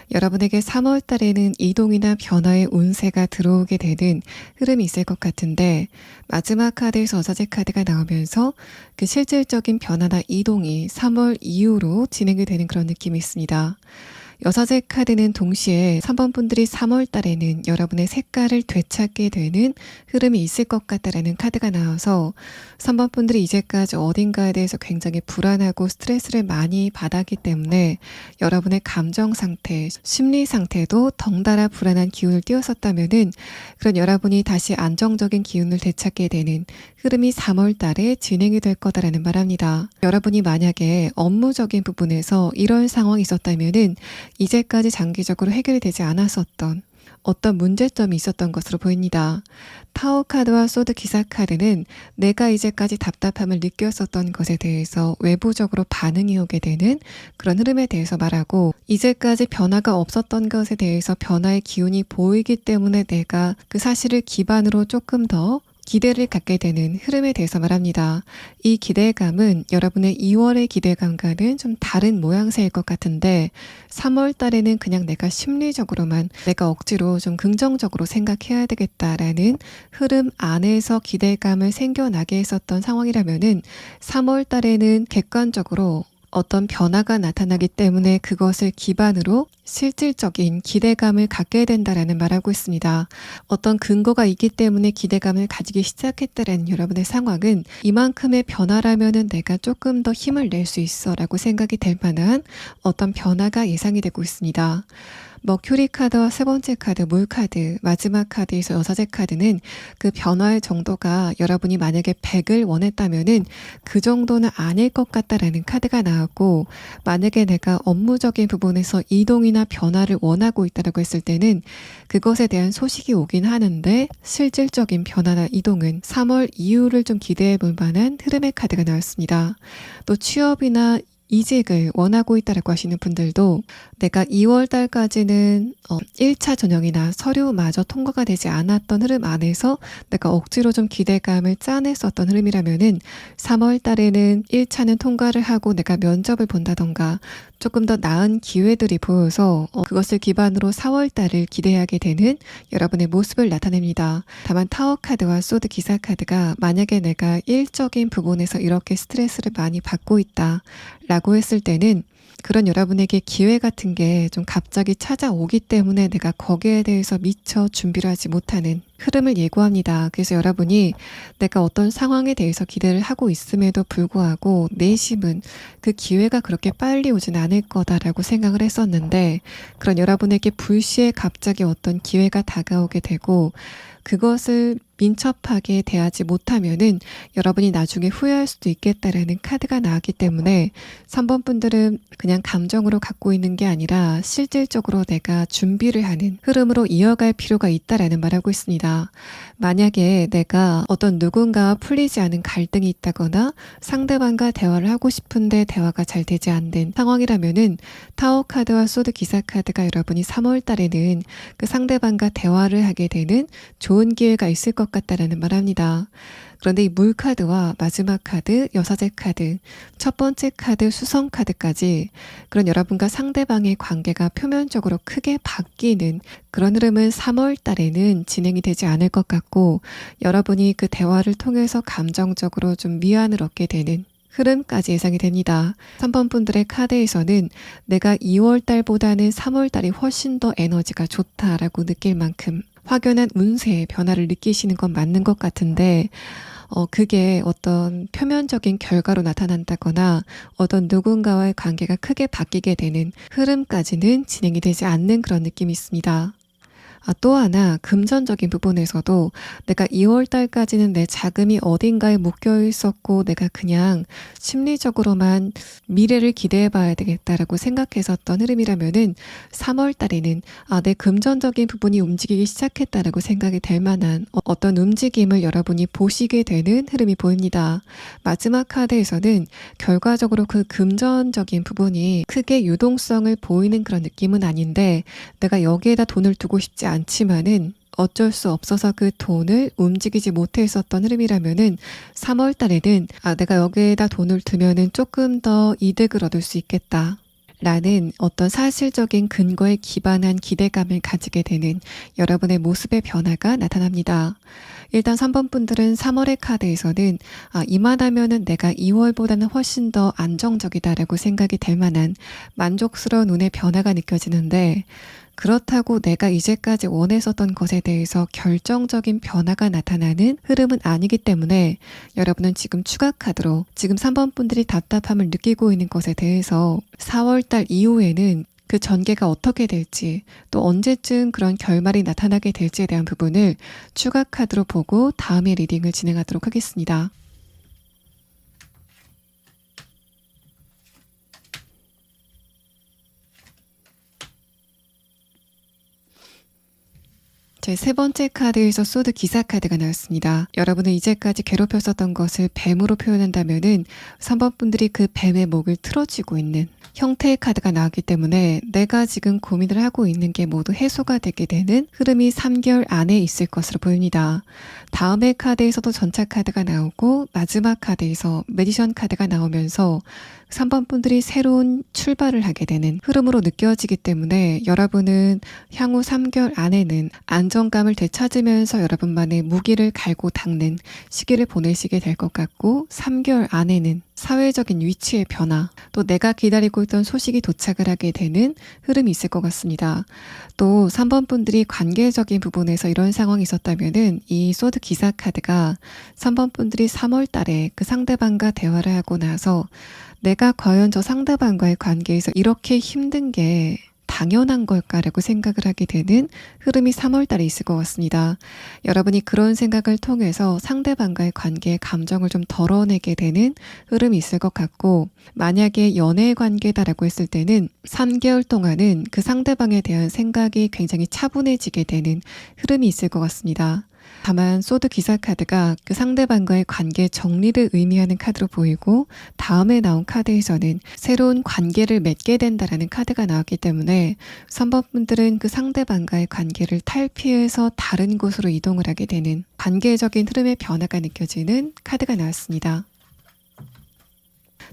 여러분에게 3월 달에는 이동이나 변화의 운세가 들어오게 되는 흐름이 있을 것 같은데, 마지막 카드에서 어사제 카드가 나오면서 그 실질적인 변화나 이동이 3월 이후로 진행이 되는 그런 느낌이 있습니다. 여사제 카드는 동시에 3번 분들이 3월 달에는 여러분의 색깔을 되찾게 되는 흐름이 있을 것 같다라는 카드가 나와서 3번 분들이 이제까지 어딘가에 대해서 굉장히 불안하고 스트레스를 많이 받았기 때문에 여러분의 감정 상태, 심리 상태도 덩달아 불안한 기운을 띄웠었다면은 그런 여러분이 다시 안정적인 기운을 되찾게 되는 흐름이 3월 달에 진행이 될 거다라는 말합니다. 여러분이 만약에 업무적인 부분에서 이런 상황이 있었다면은 이제까지 장기적으로 해결이 되지 않았었던 어떤 문제점이 있었던 것으로 보입니다. 타워 카드와 소드 기사 카드는 내가 이제까지 답답함을 느꼈었던 것에 대해서 외부적으로 반응이 오게 되는 그런 흐름에 대해서 말하고, 이제까지 변화가 없었던 것에 대해서 변화의 기운이 보이기 때문에 내가 그 사실을 기반으로 조금 더 기대를 갖게 되는 흐름에 대해서 말합니다. 이 기대감은 여러분의 2월의 기대감과는 좀 다른 모양새일 것 같은데 3월 달에는 그냥 내가 심리적으로만 내가 억지로 좀 긍정적으로 생각해야 되겠다라는 흐름 안에서 기대감을 생겨나게 했었던 상황이라면은 3월 달에는 객관적으로 어떤 변화가 나타나기 때문에 그것을 기반으로 실질적인 기대감을 갖게 된다라는 말하고 있습니다. 어떤 근거가 있기 때문에 기대감을 가지기 시작했다라는 여러분의 상황은 이만큼의 변화라면은 내가 조금 더 힘을 낼 수 있어 라고 생각이 될 만한 어떤 변화가 예상이 되고 있습니다. 머큐리 카드와 세 번째 카드, 물 카드, 마지막 카드에서 여사제 카드는 그 변화의 정도가 여러분이 만약에 100을 원했다면은 그 정도는 아닐 것 같다라는 카드가 나왔고, 만약에 내가 업무적인 부분에서 이동이나 변화를 원하고 있다고 했을 때는 그것에 대한 소식이 오긴 하는데 실질적인 변화나 이동은 3월 이후를 좀 기대해 볼 만한 흐름의 카드가 나왔습니다. 또 취업이나 이직을 원하고 있다고 하시는 분들도 내가 2월 달까지는 1차 전형이나 서류마저 통과가 되지 않았던 흐름 안에서 내가 억지로 좀 기대감을 짜냈었던 흐름이라면은 3월 달에는 1차는 통과를 하고 내가 면접을 본다던가 조금 더 나은 기회들이 보여서 그것을 기반으로 4월 달을 기대하게 되는 여러분의 모습을 나타냅니다. 다만 타워 카드와 소드 기사 카드가 만약에 내가 일적인 부분에서 이렇게 스트레스를 많이 받고 있다 라고 했을 때는 그런 여러분에게 기회 같은 게 좀 갑자기 찾아오기 때문에 내가 거기에 대해서 미처 준비를 하지 못하는 흐름을 예고합니다. 그래서 여러분이 내가 어떤 상황에 대해서 기대를 하고 있음에도 불구하고 내심은 그 기회가 그렇게 빨리 오진 않을 거다라고 생각을 했었는데, 그런 여러분에게 불시에 갑자기 어떤 기회가 다가오게 되고 그것을 민첩하게 대하지 못하면은 여러분이 나중에 후회할 수도 있겠다라는 카드가 나왔기 때문에 3번 분들은 그냥 감정으로 갖고 있는 게 아니라 실질적으로 내가 준비를 하는 흐름으로 이어갈 필요가 있다라는 말을 하고 있습니다. 만약에 내가 어떤 누군가와 풀리지 않은 갈등이 있다거나 상대방과 대화를 하고 싶은데 대화가 잘 되지 않는 상황이라면은 타워 카드와 소드 기사 카드가 여러분이 3월 달에는 그 상대방과 대화를 하게 되는 좋은 기회가 있을 것 같다라는 말합니다. 그런데 이 물 카드와 마지막 카드, 여사제 카드, 첫 번째 카드, 수성 카드까지 그런 여러분과 상대방의 관계가 표면적으로 크게 바뀌는 그런 흐름은 3월 달에는 진행이 되지 않을 것 같고, 여러분이 그 대화를 통해서 감정적으로 좀 위안을 얻게 되는 흐름까지 예상이 됩니다. 3번 분들의 카드에서는 내가 2월 달보다는 3월 달이 훨씬 더 에너지가 좋다라고 느낄 만큼 확연한 운세의 변화를 느끼시는 건 맞는 것 같은데, 그게 어떤 표면적인 결과로 나타난다거나 어떤 누군가와의 관계가 크게 바뀌게 되는 흐름까지는 진행이 되지 않는 그런 느낌이 있습니다. 또 하나 금전적인 부분에서도 내가 2월 달까지는 내 자금이 어딘가에 묶여 있었고 내가 그냥 심리적으로만 미래를 기대해 봐야 되겠다라고 생각했었던 흐름이라면은 3월 달에는 내 금전적인 부분이 움직이기 시작했다라고 생각이 될 만한 어떤 움직임을 여러분이 보시게 되는 흐름이 보입니다. 마지막 카드에서는 결과적으로 그 금전적인 부분이 크게 유동성을 보이는 그런 느낌은 아닌데, 내가 여기에다 돈을 두고 싶지 않지만은 어쩔 수 없어서 그 돈을 움직이지 못했었던 흐름이라면은 3월 달에는 내가 여기에다 돈을 두면은 조금 더 이득을 얻을 수 있겠다 라는 어떤 사실적인 근거에 기반한 기대감을 가지게 되는 여러분의 모습의 변화가 나타납니다. 일단 3번 분들은 3월의 카드에서는 이만하면은 내가 2월보다는 훨씬 더 안정적이다라고 생각이 될 만한 만족스러운 운의 변화가 느껴지는데, 그렇다고 내가 이제까지 원했었던 것에 대해서 결정적인 변화가 나타나는 흐름은 아니기 때문에 여러분은 지금 추가 카드로 지금 3번 분들이 답답함을 느끼고 있는 것에 대해서 4월달 이후에는 그 전개가 어떻게 될지, 또 언제쯤 그런 결말이 나타나게 될지에 대한 부분을 추가 카드로 보고 다음에 리딩을 진행하도록 하겠습니다. 제 세 번째 카드에서 소드 기사 카드가 나왔습니다. 여러분은 이제까지 괴롭혔었던 것을 뱀으로 표현한다면은 3번 분들이 그 뱀의 목을 틀어쥐고 있는 형태의 카드가 나왔기 때문에 내가 지금 고민을 하고 있는 게 모두 해소가 되게 되는 흐름이 3개월 안에 있을 것으로 보입니다. 다음의 카드에서도 전차 카드가 나오고 마지막 카드에서 매지션 카드가 나오면서 3번 분들이 새로운 출발을 하게 되는 흐름으로 느껴지기 때문에 여러분은 향후 3개월 안에는 안정감을 되찾으면서 여러분만의 무기를 갈고 닦는 시기를 보내시게 될 것 같고, 3개월 안에는 사회적인 위치의 변화, 또 내가 기다리고 있던 소식이 도착을 하게 되는 흐름이 있을 것 같습니다. 또 3번 분들이 관계적인 부분에서 이런 상황이 있었다면은 이 소드 기사 카드가 3번 분들이 3월 달에 그 상대방과 대화를 하고 나서 내가 과연 저 상대방과의 관계에서 이렇게 힘든 게 당연한 걸까라고 생각을 하게 되는 흐름이 3월 달에 있을 것 같습니다. 여러분이 그런 생각을 통해서 상대방과의 관계의 감정을 좀 덜어내게 되는 흐름이 있을 것 같고, 만약에 연애 관계다라고 했을 때는 3개월 동안은 그 상대방에 대한 생각이 굉장히 차분해지게 되는 흐름이 있을 것 같습니다. 다만 소드 기사 카드가 그 상대방과의 관계 정리를 의미하는 카드로 보이고, 다음에 나온 카드에서는 새로운 관계를 맺게 된다라는 카드가 나왔기 때문에 3번 분들은 그 상대방과의 관계를 탈피해서 다른 곳으로 이동을 하게 되는 관계적인 흐름의 변화가 느껴지는 카드가 나왔습니다.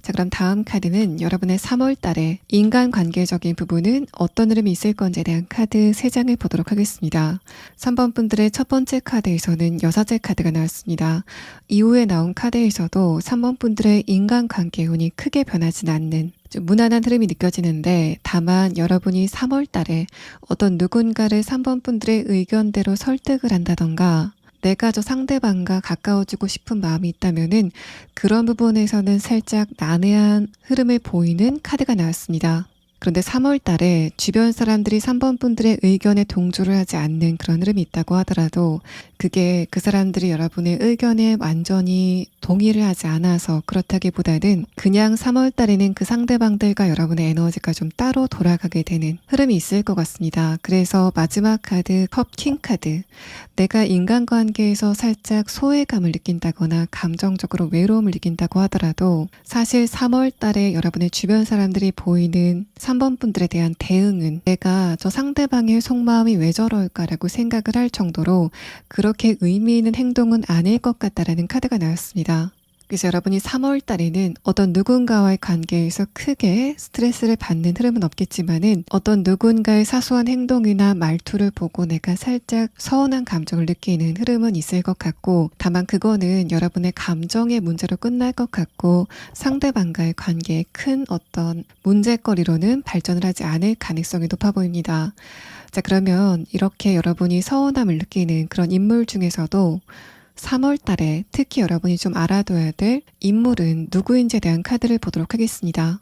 자, 그럼 다음 카드는 여러분의 3월 달에 인간관계적인 부분은 어떤 흐름이 있을 건지에 대한 카드 3장을 보도록 하겠습니다. 3번 분들의 첫 번째 카드에서는 여사제 카드가 나왔습니다. 이후에 나온 카드에서도 3번 분들의 인간관계 운이 크게 변하진 않는 좀 무난한 흐름이 느껴지는데, 다만 여러분이 3월 달에 어떤 누군가를 3번 분들의 의견대로 설득을 한다던가 내가 저 상대방과 가까워지고 싶은 마음이 있다면은 그런 부분에서는 살짝 난해한 흐름을 보이는 카드가 나왔습니다. 그런데 3월 달에 주변 사람들이 3번 분들의 의견에 동조를 하지 않는 그런 흐름이 있다고 하더라도 그게 그 사람들이 여러분의 의견에 완전히 동의를 하지 않아서 그렇다기보다는 그냥 3월 달에는 그 상대방들과 여러분의 에너지가 좀 따로 돌아가게 되는 흐름이 있을 것 같습니다. 그래서 마지막 카드 컵킹 카드, 내가 인간관계에서 살짝 소외감을 느낀다거나 감정적으로 외로움을 느낀다고 하더라도 사실 3월 달에 여러분의 주변 사람들이 보이는 3번 분들에 대한 대응은 내가 저 상대방의 속마음이 왜 저럴까라고 생각을 할 정도로 그렇게 의미 있는 행동은 아닐 것 같다라는 카드가 나왔습니다. 그래서 여러분이 3월 달에는 어떤 누군가와의 관계에서 크게 스트레스를 받는 흐름은 없겠지만은 어떤 누군가의 사소한 행동이나 말투를 보고 내가 살짝 서운한 감정을 느끼는 흐름은 있을 것 같고, 다만 그거는 여러분의 감정의 문제로 끝날 것 같고 상대방과의 관계에 큰 어떤 문제거리로는 발전을 하지 않을 가능성이 높아 보입니다. 자, 그러면 이렇게 여러분이 서운함을 느끼는 그런 인물 중에서도 3월 달에 특히 여러분이 좀 알아둬야 될 인물은 누구인지에 대한 카드를 보도록 하겠습니다.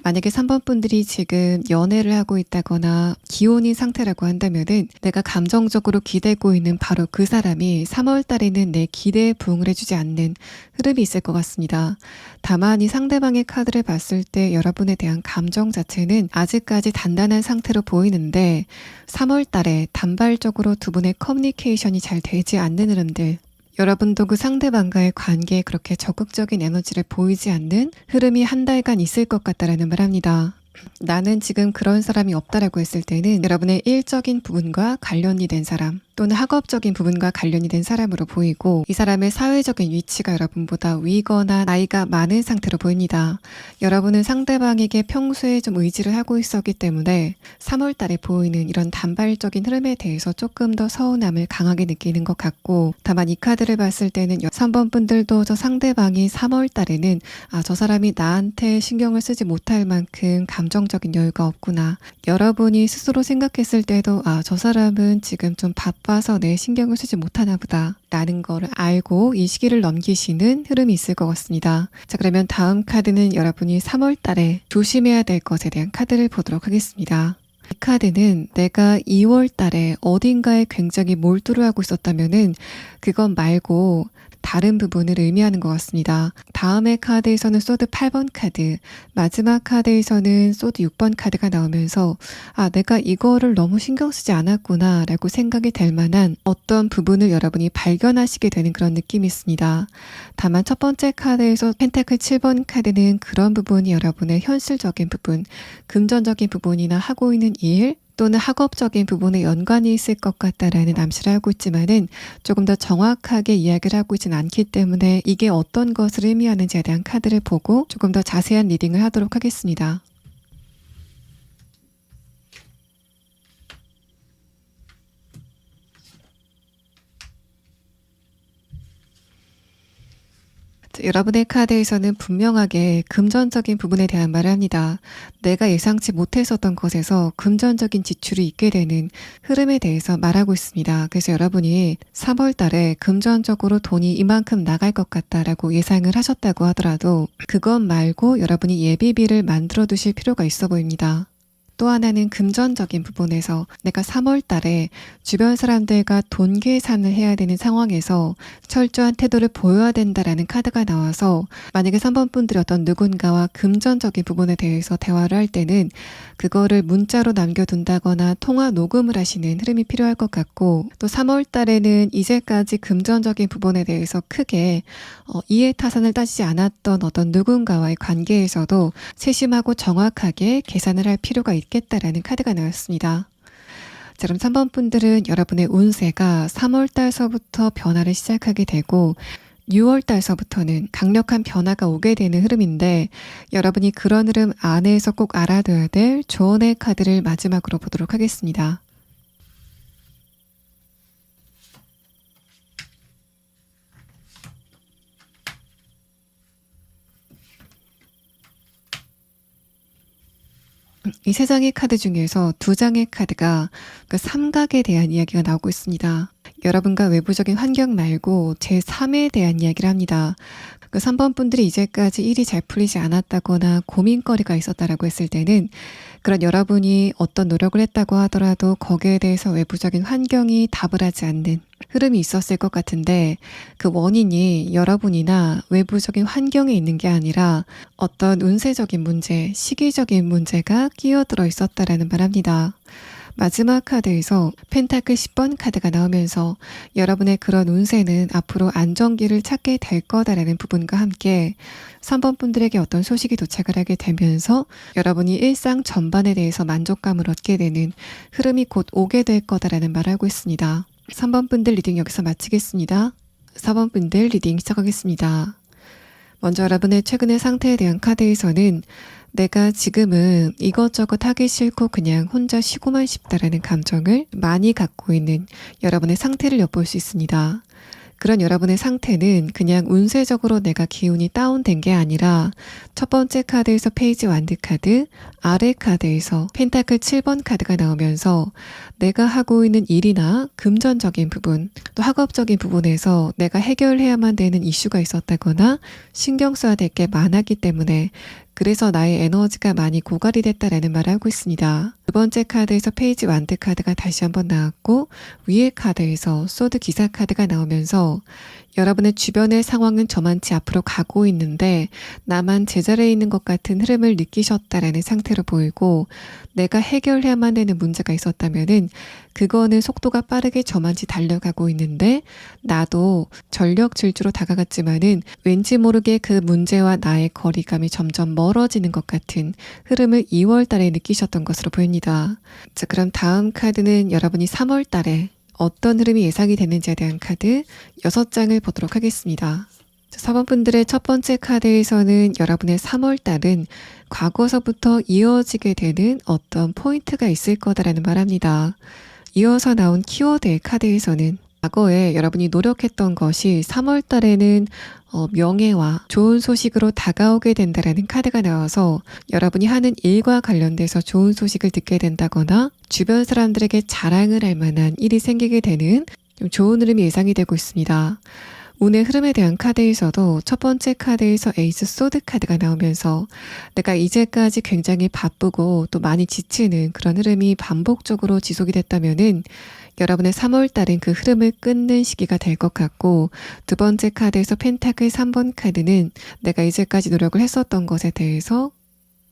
만약에 3번 분들이 지금 연애를 하고 있다거나 기혼인 상태라고 한다면은 내가 감정적으로 기대고 있는 바로 그 사람이 3월 달에는 내 기대에 부응을 해주지 않는 흐름이 있을 것 같습니다. 다만 이 상대방의 카드를 봤을 때 여러분에 대한 감정 자체는 아직까지 단단한 상태로 보이는데 3월 달에 단발적으로 두 분의 커뮤니케이션이 잘 되지 않는 흐름들, 여러분도 그 상대방과의 관계에 그렇게 적극적인 에너지를 보이지 않는 흐름이 한 달간 있을 것 같다라는 말 합니다. 나는 지금 그런 사람이 없다라고 했을 때는 여러분의 일적인 부분과 관련이 된 사람 또는 학업적인 부분과 관련이 된 사람으로 보이고, 이 사람의 사회적인 위치가 여러분보다 위거나 나이가 많은 상태로 보입니다. 여러분은 상대방에게 평소에 좀 의지를 하고 있었기 때문에 3월 달에 보이는 이런 단발적인 흐름에 대해서 조금 더 서운함을 강하게 느끼는 것 같고, 다만 이 카드를 봤을 때는 3번 분들도 저 상대방이 3월 달에는 저 사람이 나한테 신경을 쓰지 못할 만큼 감정적인 여유가 없구나, 여러분이 스스로 생각했을 때도 저 사람은 지금 좀 바빠서 내 신경을 쓰지 못하나 보다 라는 거를 알고 이 시기를 넘기시는 흐름이 있을 것 같습니다. 자, 그러면 다음 카드는 여러분이 3월 달에 조심해야 될 것에 대한 카드를 보도록 하겠습니다. 이 카드는 내가 2월 달에 어딘가에 굉장히 몰두를 하고 있었다면은 그건 말고 다른 부분을 의미하는 것 같습니다. 다음의 카드에서는 소드 8번 카드, 마지막 카드에서는 소드 6번 카드가 나오면서 내가 이거를 너무 신경 쓰지 않았구나 라고 생각이 될 만한 어떤 부분을 여러분이 발견하시게 되는 그런 느낌이 있습니다. 다만 첫 번째 카드에서 펜타클 7번 카드는 그런 부분이 여러분의 현실적인 부분, 금전적인 부분이나 하고 있는 일 또는 학업적인 부분에 연관이 있을 것 같다라는 암시를 하고 있지만은 조금 더 정확하게 이야기를 하고 있지는 않기 때문에 이게 어떤 것을 의미하는지에 대한 카드를 보고 조금 더 자세한 리딩을 하도록 하겠습니다. 여러분의 카드에서는 분명하게 금전적인 부분에 대한 말을 합니다. 내가 예상치 못했었던 것에서 금전적인 지출이 있게 되는 흐름에 대해서 말하고 있습니다. 그래서 여러분이 3월 달에 금전적으로 돈이 이만큼 나갈 것 같다라고 예상을 하셨다고 하더라도 그것 말고 여러분이 예비비를 만들어 두실 필요가 있어 보입니다. 또 하나는 금전적인 부분에서 내가 3월 달에 주변 사람들과 돈 계산을 해야 되는 상황에서 철저한 태도를 보여야 된다라는 카드가 나와서 만약에 3번 분들이 어떤 누군가와 금전적인 부분에 대해서 대화를 할 때는 그거를 문자로 남겨둔다거나 통화 녹음을 하시는 흐름이 필요할 것 같고, 또 3월 달에는 이제까지 금전적인 부분에 대해서 크게 이해타산을 따지지 않았던 어떤 누군가와의 관계에서도 세심하고 정확하게 계산을 할 필요가 있겠다라는 카드가 나왔습니다. 자, 그럼 3번 분들은 여러분의 운세가 3월 달서부터 변화를 시작하게 되고 6월 달서부터는 강력한 변화가 오게 되는 흐름인데 여러분이 그런 흐름 안에서 꼭 알아둬야 될 조언의 카드를 마지막으로 보도록 하겠습니다. 이 세 장의 카드 중에서 두 장의 카드가 그 삼각에 대한 이야기가 나오고 있습니다. 여러분과 외부적인 환경 말고 제3에 대한 이야기를 합니다. 그 3번 분들이 이제까지 일이 잘 풀리지 않았다거나 고민거리가 있었다라고 했을 때는 그런 여러분이 어떤 노력을 했다고 하더라도 거기에 대해서 외부적인 환경이 답을 하지 않는 흐름이 있었을 것 같은데 그 원인이 여러분이나 외부적인 환경에 있는 게 아니라 어떤 운세적인 문제, 시기적인 문제가 끼어들어 있었다라는 말합니다. 마지막 카드에서 펜타클 10번 카드가 나오면서 여러분의 그런 운세는 앞으로 안정기를 찾게 될 거다라는 부분과 함께 3번 분들에게 어떤 소식이 도착을 하게 되면서 여러분이 일상 전반에 대해서 만족감을 얻게 되는 흐름이 곧 오게 될 거다라는 말을 하고 있습니다. 3번 분들 리딩 여기서 마치겠습니다. 4번 분들 리딩 시작하겠습니다. 먼저 여러분의 최근의 상태에 대한 카드에서는 내가 지금은 이것저것 하기 싫고 그냥 혼자 쉬고만 싶다라는 감정을 많이 갖고 있는 여러분의 상태를 엿볼 수 있습니다. 그런 여러분의 상태는 그냥 운세적으로 내가 기운이 다운된 게 아니라 첫 번째 카드에서 페이지 완드 카드, 아래 카드에서 펜타클 7번 카드가 나오면서 내가 하고 있는 일이나 금전적인 부분, 또 학업적인 부분에서 내가 해결해야만 되는 이슈가 있었다거나 신경 써야 될 게 많았기 때문에 그래서 나의 에너지가 많이 고갈이 됐다라는 말을 하고 있습니다. 두 번째 카드에서 페이지 완드 카드가 다시 한번 나왔고 위에 카드에서 소드 기사 카드가 나오면서 여러분의 주변의 상황은 저만치 앞으로 가고 있는데 나만 제자리에 있는 것 같은 흐름을 느끼셨다라는 상태로 보이고 내가 해결해야만 되는 문제가 있었다면은 그거는 속도가 빠르게 저만치 달려가고 있는데 나도 전력 질주로 다가갔지만은 왠지 모르게 그 문제와 나의 거리감이 점점 멀어지는 것 같은 흐름을 2월 달에 느끼셨던 것으로 보입니다. 자, 그럼 다음 카드는 여러분이 3월 달에 어떤 흐름이 예상이 되는지에 대한 카드 6장을 보도록 하겠습니다. 4번 분들의 첫 번째 카드에서는 여러분의 3월 달은 과거서부터 이어지게 되는 어떤 포인트가 있을 거다라는 말합니다. 이어서 나온 키워드의 카드에서는 과거에 여러분이 노력했던 것이 3월 달에는 명예와 좋은 소식으로 다가오게 된다라는 카드가 나와서 여러분이 하는 일과 관련돼서 좋은 소식을 듣게 된다거나 주변 사람들에게 자랑을 할 만한 일이 생기게 되는 좀 좋은 흐름이 예상이 되고 있습니다. 운의 흐름에 대한 카드에서도 첫 번째 카드에서 에이스 소드 카드가 나오면서 내가 이제까지 굉장히 바쁘고 또 많이 지치는 그런 흐름이 반복적으로 지속이 됐다면은 여러분의 3월 달은 그 흐름을 끊는 시기가 될 것 같고 두 번째 카드에서 펜타클 3번 카드는 내가 이제까지 노력을 했었던 것에 대해서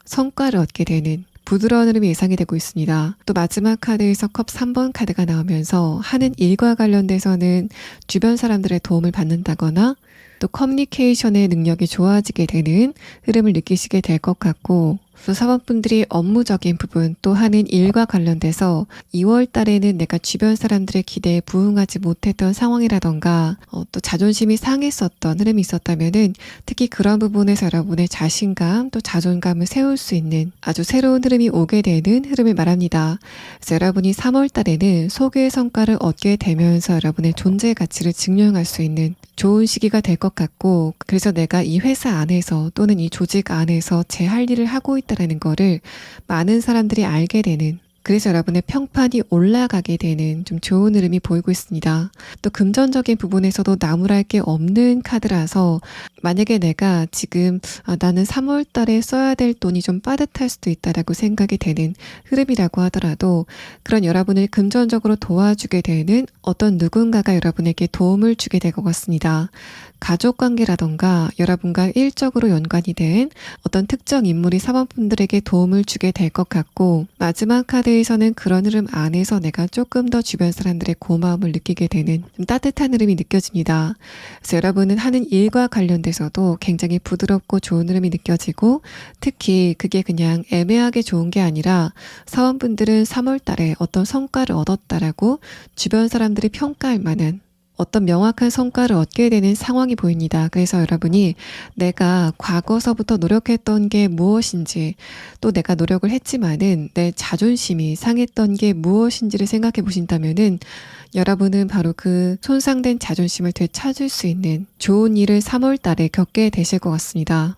성과를 얻게 되는 부드러운 흐름이 예상이 되고 있습니다. 또 마지막 카드에서 컵 3번 카드가 나오면서 하는 일과 관련돼서는 주변 사람들의 도움을 받는다거나 또 커뮤니케이션의 능력이 좋아지게 되는 흐름을 느끼시게 될 것 같고 또 사원분들이 업무적인 부분 또 하는 일과 관련돼서 2월 달에는 내가 주변 사람들의 기대에 부응하지 못했던 상황이라던가 또 자존심이 상했었던 흐름이 있었다면은 특히 그런 부분에서 여러분의 자신감 또 자존감을 세울 수 있는 아주 새로운 흐름이 오게 되는 흐름을 말합니다. 그래서 여러분이 3월 달에는 소개의 성과를 얻게 되면서 여러분의 존재 가치를 증명할 수 있는 좋은 시기가 될 것 같고 그래서 내가 이 회사 안에서 또는 이 조직 안에서 제 할 일을 하고 있다는 거를 많은 사람들이 알게 되는 그래서 여러분의 평판이 올라가게 되는 좀 좋은 흐름이 보이고 있습니다. 또 금전적인 부분에서도 나무랄 게 없는 카드라서 만약에 내가 지금 나는 3월 달에 써야 될 돈이 좀 빠듯할 수도 있다라고 생각이 되는 흐름이라고 하더라도 그런 여러분을 금전적으로 도와주게 되는 어떤 누군가가 여러분에게 도움을 주게 될 것 같습니다. 가족관계라던가 여러분과 일적으로 연관이 된 어떤 특정 인물이 사원분들에게 도움을 주게 될 것 같고 마지막 카드에 카드에서는 그런 흐름 안에서 내가 조금 더 주변 사람들의 고마움을 느끼게 되는 좀 따뜻한 흐름이 느껴집니다. 그래서 여러분은 하는 일과 관련돼서도 굉장히 부드럽고 좋은 흐름이 느껴지고, 특히 그게 그냥 애매하게 좋은 게 아니라 사원분들은 3월 달에 어떤 성과를 얻었다라고 주변 사람들이 평가할 만한 어떤 명확한 성과를 얻게 되는 상황이 보입니다. 그래서 여러분이 내가 과거서부터 노력했던 게 무엇인지, 또 내가 노력을 했지만은 내 자존심이 상했던 게 무엇인지를 생각해 보신다면은 여러분은 바로 그 손상된 자존심을 되찾을 수 있는 좋은 일을 3월 달에 겪게 되실 것 같습니다.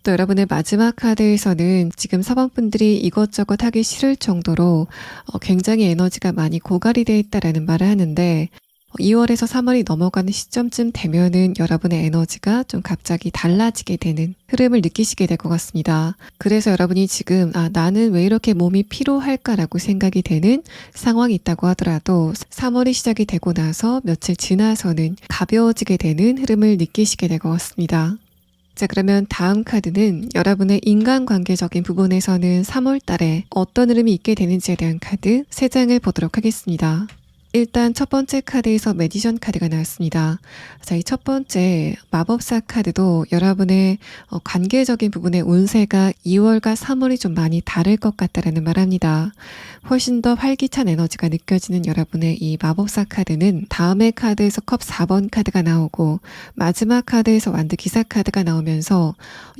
또 여러분의 마지막 카드에서는 지금 사원분들이 이것저것 하기 싫을 정도로 굉장히 에너지가 많이 고갈이 되어 있다라는 말을 하는데, 2월에서 3월이 넘어가는 시점쯤 되면은 여러분의 에너지가 좀 갑자기 달라지게 되는 흐름을 느끼시게 될 것 같습니다. 그래서 여러분이 지금 나는 왜 이렇게 몸이 피로할까라고 생각이 되는 상황이 있다고 하더라도 3월이 시작이 되고 나서 며칠 지나서는 가벼워지게 되는 흐름을 느끼시게 될 것 같습니다. 자, 그러면 다음 카드는 여러분의 인간관계적인 부분에서는 3월 달에 어떤 흐름이 있게 되는지에 대한 카드 3장을 보도록 하겠습니다. 일단 첫 번째 카드에서 매지션 카드가 나왔습니다. 자, 이 첫 번째 마법사 카드도 여러분의 관계적인 부분의 운세가 2월과 3월이 좀 많이 다를 것 같다라는 말합니다. 훨씬 더 활기찬 에너지가 느껴지는 여러분의 이 마법사 카드는 다음의 카드에서 컵 4번 카드가 나오고 마지막 카드에서 완드 기사 카드가 나오면서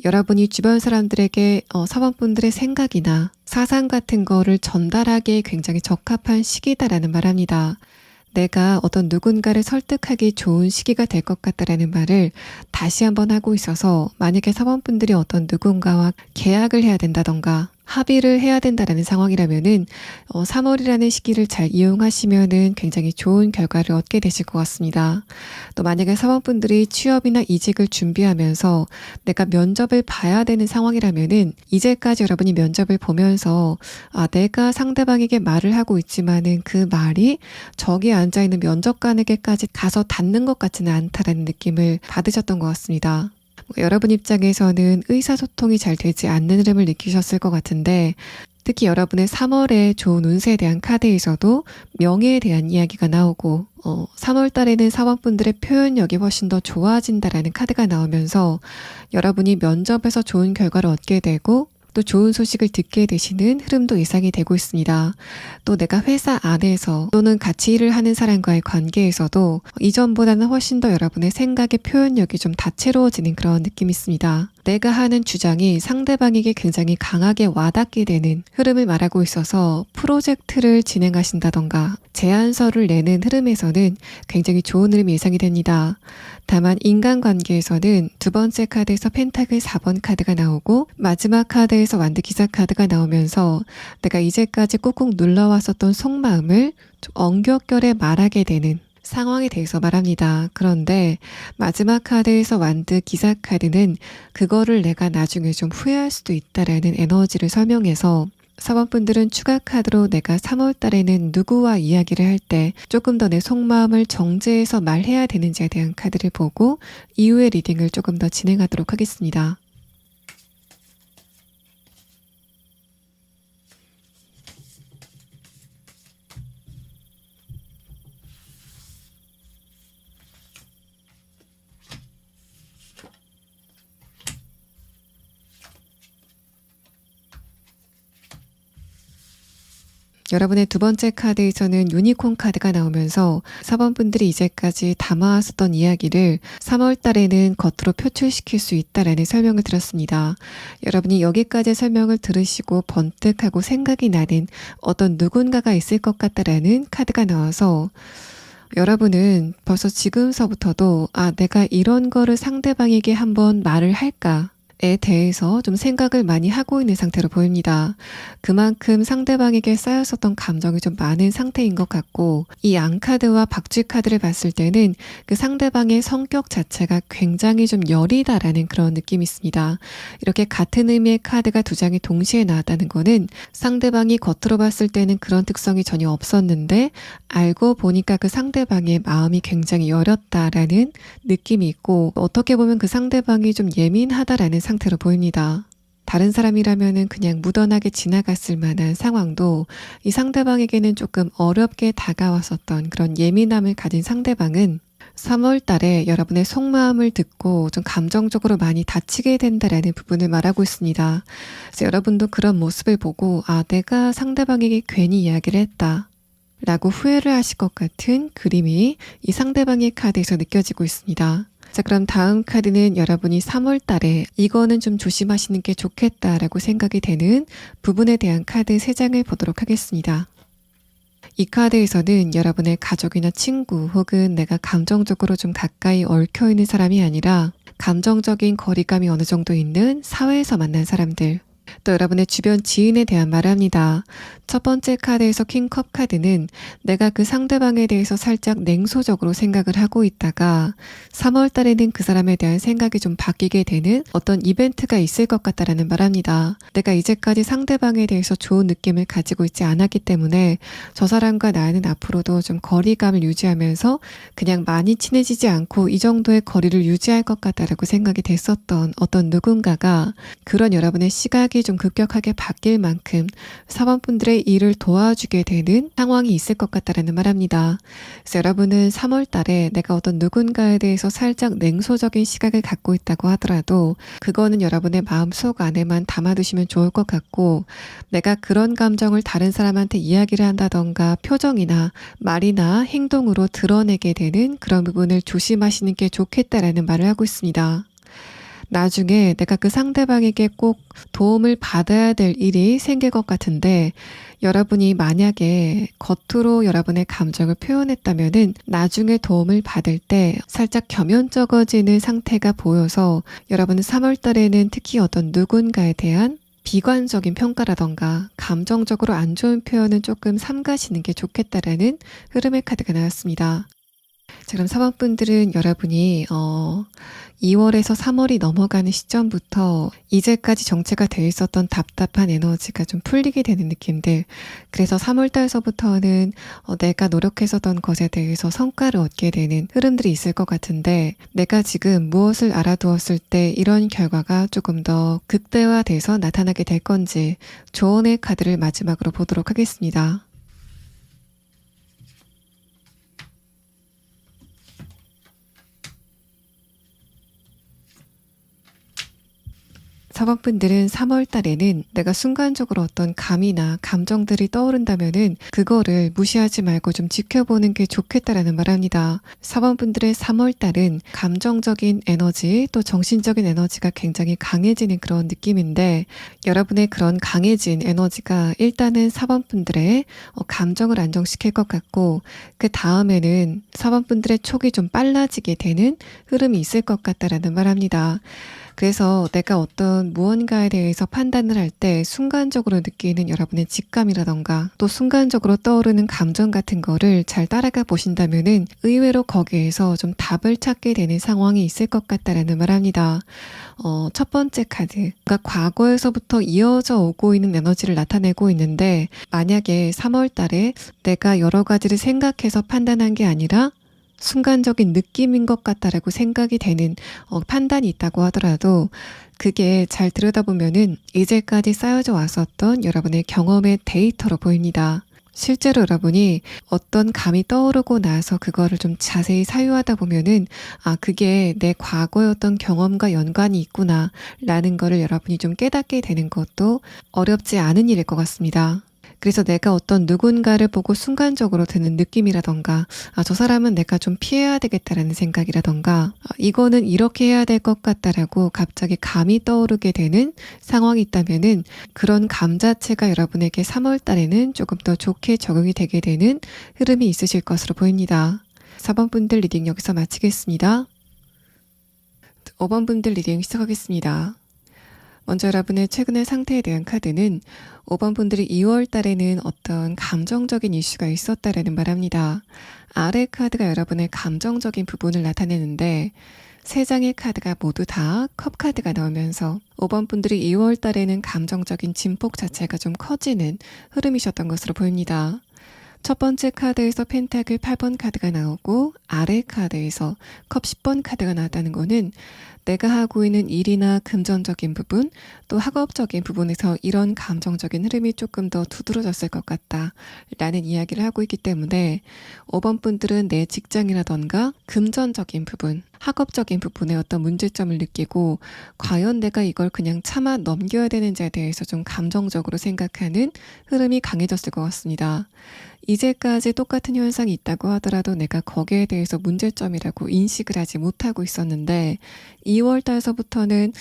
여러분이 주변 사람들에게 사원분들의 생각이나 사상 같은 거를 전달하기에 굉장히 적합한 시기다라는 말합니다. 내가 어떤 누군가를 설득하기 좋은 시기가 될 것 같다라는 말을 다시 한번 하고 있어서, 만약에 사원분들이 어떤 누군가와 계약을 해야 된다던가 합의를 해야 된다라는 상황이라면은 3월이라는 시기를 잘 이용하시면은 굉장히 좋은 결과를 얻게 되실 것 같습니다. 또 만약에 사원분들이 취업이나 이직을 준비하면서 내가 면접을 봐야 되는 상황이라면은 이제까지 여러분이 면접을 보면서 내가 상대방에게 말을 하고 있지만은 그 말이 저기 앉아있는 면접관에게까지 가서 닿는 것 같지는 않다라는 느낌을 받으셨던 것 같습니다. 여러분 입장에서는 의사소통이 잘 되지 않는 흐름을 느끼셨을 것 같은데, 특히 여러분의 3월의 좋은 운세에 대한 카드에서도 명예에 대한 이야기가 나오고 3월 달에는 사원분들의 표현력이 훨씬 더 좋아진다라는 카드가 나오면서 여러분이 면접에서 좋은 결과를 얻게 되고 또 좋은 소식을 듣게 되시는 흐름도 예상이 되고 있습니다. 또 내가 회사 안에서 또는 같이 일을 하는 사람과의 관계에서도 이전보다는 훨씬 더 여러분의 생각의 표현력이 좀 다채로워지는 그런 느낌이 있습니다. 내가 하는 주장이 상대방에게 굉장히 강하게 와닿게 되는 흐름을 말하고 있어서 프로젝트를 진행하신다던가 제안서를 내는 흐름에서는 굉장히 좋은 흐름이 예상이 됩니다. 다만 인간관계에서는 두 번째 카드에서 펜타클 4번 카드가 나오고 마지막 카드에서 완드 기사 카드가 나오면서 내가 이제까지 꾹꾹 눌러왔었던 속마음을 좀 엉겹결에 말하게 되는 상황에 대해서 말합니다. 그런데 마지막 카드에서 완드 기사 카드는 그거를 내가 나중에 좀 후회할 수도 있다라는 에너지를 설명해서 사원분들은 추가 카드로 내가 3월 달에는 누구와 이야기를 할 때 조금 더 내 속마음을 정제해서 말해야 되는지에 대한 카드를 보고 이후의 리딩을 조금 더 진행하도록 하겠습니다. 여러분의 두 번째 카드에서는 유니콘 카드가 나오면서 사원분들이 이제까지 담아왔었던 이야기를 3월 달에는 겉으로 표출시킬 수 있다라는 설명을 들었습니다. 여러분이 여기까지 설명을 들으시고 번뜩하고 생각이 나는 어떤 누군가가 있을 것 같다라는 카드가 나와서 여러분은 벌써 지금서부터도 내가 이런 거를 상대방에게 한번 말을 할까? 에 대해서 좀 생각을 많이 하고 있는 상태로 보입니다. 그만큼 상대방에게 쌓였었던 감정이 좀 많은 상태인 것 같고, 이 앙카드와 박쥐 카드를 봤을 때는 그 상대방의 성격 자체가 굉장히 좀 여리다라는 그런 느낌이 있습니다. 이렇게 같은 의미의 카드가 두 장이 동시에 나왔다는 거는 상대방이 겉으로 봤을 때는 그런 특성이 전혀 없었는데 알고 보니까 그 상대방의 마음이 굉장히 여렸다라는 느낌이 있고, 어떻게 보면 그 상대방이 좀 예민하다라는 상태로 보입니다. 다른 사람이라면은 그냥 무던하게 지나갔을 만한 상황도 이 상대방에게는 조금 어렵게 다가왔었던 그런 예민함을 가진 상대방은 3월 달에 여러분의 속마음을 듣고 좀 감정적으로 많이 다치게 된다라는 부분을 말하고 있습니다. 그래서 여러분도 그런 모습을 보고 내가 상대방에게 괜히 이야기를 했다 라고 후회를 하실 것 같은 그림이 이 상대방의 카드에서 느껴지고 있습니다. 자, 그럼 다음 카드는 여러분이 3월 달에 이거는 좀 조심하시는 게 좋겠다라고 생각이 되는 부분에 대한 카드 3장을 보도록 하겠습니다. 이 카드에서는 여러분의 가족이나 친구 혹은 내가 감정적으로 좀 가까이 얽혀있는 사람이 아니라 감정적인 거리감이 어느 정도 있는 사회에서 만난 사람들, 또 여러분의 주변 지인에 대한 말을 합니다. 첫 번째 카드에서 킹컵 카드는 내가 그 상대방에 대해서 살짝 냉소적으로 생각을 하고 있다가 3월 달에는 그 사람에 대한 생각이 좀 바뀌게 되는 어떤 이벤트가 있을 것 같다라는 말합니다. 내가 이제까지 상대방에 대해서 좋은 느낌을 가지고 있지 않았기 때문에 저 사람과 나는 앞으로도 좀 거리감을 유지하면서 그냥 많이 친해지지 않고 이 정도의 거리를 유지할 것 같다라고 생각이 됐었던 어떤 누군가가 그런 여러분의 시각이 좀 급격하게 바뀔 만큼 사원분들의 일을 도와주게 되는 상황이 있을 것 같다라는 말합니다. 그래서 여러분은 3월 달에 내가 어떤 누군가에 대해서 살짝 냉소적인 시각을 갖고 있다고 하더라도 그거는 여러분의 마음속 안에만 담아두시면 좋을 것 같고, 내가 그런 감정을 다른 사람한테 이야기를 한다던가 표정이나 말이나 행동으로 드러내게 되는 그런 부분을 조심하시는 게 좋겠다라는 말을 하고 있습니다. 나중에 내가 그 상대방에게 꼭 도움을 받아야 될 일이 생길 것 같은데, 여러분이 만약에 겉으로 여러분의 감정을 표현했다면은 나중에 도움을 받을 때 살짝 겸연쩍어지는 상태가 보여서 여러분은 3월 달에는 특히 어떤 누군가에 대한 비관적인 평가라던가 감정적으로 안 좋은 표현은 조금 삼가시는 게 좋겠다라는 흐름의 카드가 나왔습니다. 자, 그럼 사원분들은 여러분이 2월에서 3월이 넘어가는 시점부터 이제까지 정체가 되어 있었던 답답한 에너지가 좀 풀리게 되는 느낌들, 그래서 3월 달서부터는 내가 노력했었던 것에 대해서 성과를 얻게 되는 흐름들이 있을 것 같은데, 내가 지금 무엇을 알아두었을 때 이런 결과가 조금 더 극대화돼서 나타나게 될 건지 조언의 카드를 마지막으로 보도록 하겠습니다. 사원분들은 3월 달에는 내가 순간적으로 어떤 감이나 감정들이 떠오른다면은 그거를 무시하지 말고 좀 지켜보는 게 좋겠다라는 말합니다. 사원분들의 3월 달은 감정적인 에너지 또 정신적인 에너지가 굉장히 강해지는 그런 느낌인데, 여러분의 그런 강해진 에너지가 일단은 사원분들의 감정을 안정시킬 것 같고, 그 다음에는 사원분들의 촉이 좀 빨라지게 되는 흐름이 있을 것 같다라는 말합니다. 그래서 내가 어떤 무언가에 대해서 판단을 할 때 순간적으로 느끼는 여러분의 직감이라던가 또 순간적으로 떠오르는 감정 같은 거를 잘 따라가 보신다면은 의외로 거기에서 좀 답을 찾게 되는 상황이 있을 것 같다라는 말합니다. 첫 번째 카드, 그러니까 과거에서부터 이어져 오고 있는 에너지를 나타내고 있는데, 만약에 3월 달에 내가 여러 가지를 생각해서 판단한 게 아니라 순간적인 느낌인 것 같다라고 생각이 되는 판단이 있다고 하더라도 그게 잘 들여다보면은 이제까지 쌓여져 왔었던 여러분의 경험의 데이터로 보입니다. 실제로 여러분이 어떤 감이 떠오르고 나서 그거를 좀 자세히 사유하다 보면은 그게 내 과거였던 경험과 연관이 있구나 라는 거를 여러분이 좀 깨닫게 되는 것도 어렵지 않은 일일 것 같습니다. 그래서 내가 어떤 누군가를 보고 순간적으로 드는 느낌이라던가 저 사람은 내가 좀 피해야 되겠다라는 생각이라던가 이거는 이렇게 해야 될 것 같다라고 갑자기 감이 떠오르게 되는 상황이 있다면은 그런 감 자체가 여러분에게 3월 달에는 조금 더 좋게 적용이 되게 되는 흐름이 있으실 것으로 보입니다. 4번 분들 리딩 여기서 마치겠습니다. 5번 분들 리딩 시작하겠습니다. 먼저 여러분의 최근의 상태에 대한 카드는 5번 분들이 2월 달에는 어떤 감정적인 이슈가 있었다라는 말합니다. 아래 카드가 여러분의 감정적인 부분을 나타내는데 3장의 카드가 모두 다 컵 카드가 나오면서 5번 분들이 2월 달에는 감정적인 진폭 자체가 좀 커지는 흐름이셨던 것으로 보입니다. 첫 번째 카드에서 펜타클 8번 카드가 나오고 아래 카드에서 컵 10번 카드가 나왔다는 거는 내가 하고 있는 일이나 금전적인 부분, 또 학업적인 부분에서 이런 감정적인 흐름이 조금 더 두드러졌을 것 같다 라는 이야기를 하고 있기 때문에 5번 분들은 내 직장이라던가 금전적인 부분, 학업적인 부분에 어떤 문제점을 느끼고 과연 내가 이걸 그냥 참아 넘겨야 되는지에 대해서 좀 감정적으로 생각하는 흐름이 강해졌을 것 같습니다. 이제까지 똑같은 현상이 있다고 하더라도 내가 거기에 대해서 문제점이라고 인식을 하지 못하고 있었는데 2월 달서부터는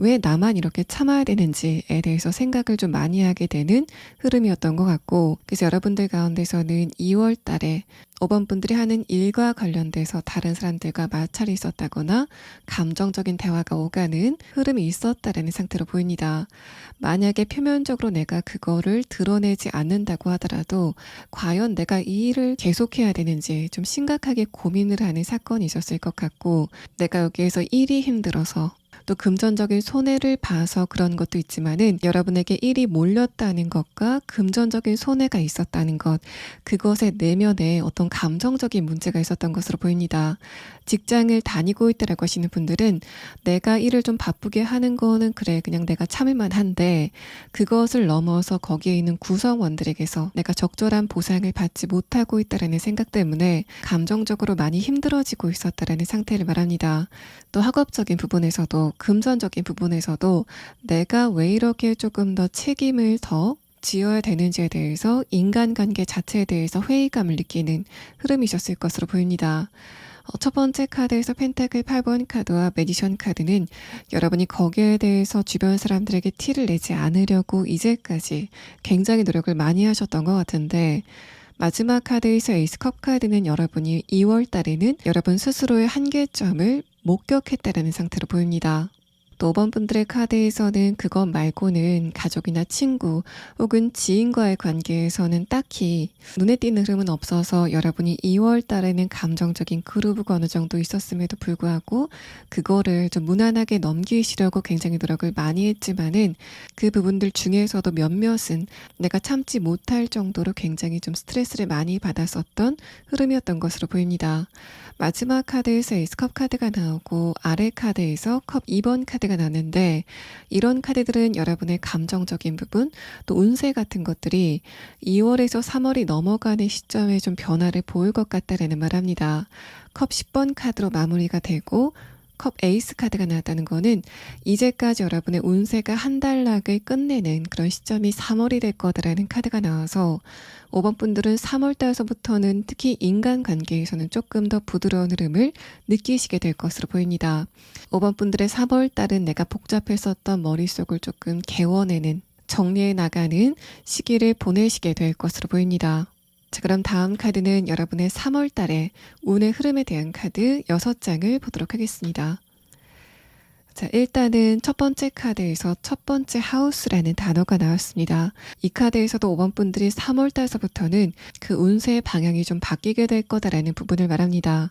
왜 나만 이렇게 참아야 되는지에 대해서 생각을 좀 많이 하게 되는 흐름이었던 것 같고, 그래서 여러분들 가운데서는 2월 달에 5번 분들이 하는 일과 관련돼서 다른 사람들과 마찰이 있었다거나 감정적인 대화가 오가는 흐름이 있었다라는 상태로 보입니다. 만약에 표면적으로 내가 그거를 드러내지 않는다고 하더라도 과연 내가 이 일을 계속해야 되는지 좀 심각하게 고민을 하는 사건이 있었을 것 같고, 내가 여기에서 일이 힘들어서 또 금전적인 손해를 봐서 그런 것도 있지만은 여러분에게 일이 몰렸다는 것과 금전적인 손해가 있었다는 것, 그것의 내면에 어떤 감정적인 문제가 있었던 것으로 보입니다. 직장을 다니고 있다라고 하시는 분들은 내가 일을 좀 바쁘게 하는 거는 그래 그냥 내가 참을만 한데 그것을 넘어서 거기에 있는 구성원들에게서 내가 적절한 보상을 받지 못하고 있다라는 생각 때문에 감정적으로 많이 힘들어지고 있었다라는 상태를 말합니다. 또 학업적인 부분에서도 금전적인 부분에서도 내가 왜 이렇게 조금 더 책임을 더 지어야 되는지에 대해서 인간관계 자체에 대해서 회의감을 느끼는 흐름이셨을 것으로 보입니다. 첫 번째 카드에서 펜타클 8번 카드와 매지션 카드는 여러분이 거기에 대해서 주변 사람들에게 티를 내지 않으려고 이제까지 굉장히 노력을 많이 하셨던 것 같은데, 마지막 카드에서 에이스 컵 카드는 여러분이 2월 달에는 여러분 스스로의 한계점을 목격했다라는 상태로 보입니다. 또 5번 분들의 카드에서는 그것 말고는 가족이나 친구 혹은 지인과의 관계에서는 딱히 눈에 띄는 흐름은 없어서 여러분이 2월 달에는 감정적인 그루브가 어느 정도 있었음에도 불구하고 그거를 좀 무난하게 넘기시려고 굉장히 노력을 많이 했지만은 그 부분들 중에서도 몇몇은 내가 참지 못할 정도로 굉장히 좀 스트레스를 많이 받았었던 흐름이었던 것으로 보입니다. 마지막 카드에서 에이스컵 카드가 나오고 아래 카드에서 컵 2번 카드가 나는데, 이런 카드들은 여러분의 감정적인 부분 또 운세 같은 것들이 2월에서 3월이 넘어가는 시점에 좀 변화를 보일 것 같다라는 말합니다. 컵 10번 카드로 마무리가 되고 컵 에이스 카드가 나왔다는 거는 이제까지 여러분의 운세가 한 단락을 끝내는 그런 시점이 3월이 될 거다라는 카드가 나와서 5번 분들은 3월 달서부터는 특히 인간관계에서는 조금 더 부드러운 흐름을 느끼시게 될 것으로 보입니다. 5번 분들의 3월 달은 내가 복잡했었던 머릿속을 조금 개워내는, 정리해 나가는 시기를 보내시게 될 것으로 보입니다. 자, 그럼 다음 카드는 여러분의 3월 달에 운의 흐름에 대한 카드 6장을 보도록 하겠습니다. 자, 일단은 첫 번째 카드에서 첫 번째 하우스라는 단어가 나왔습니다. 이 카드에서도 5번 분들이 3월 달서부터는 그 운세의 방향이 좀 바뀌게 될 거다라는 부분을 말합니다.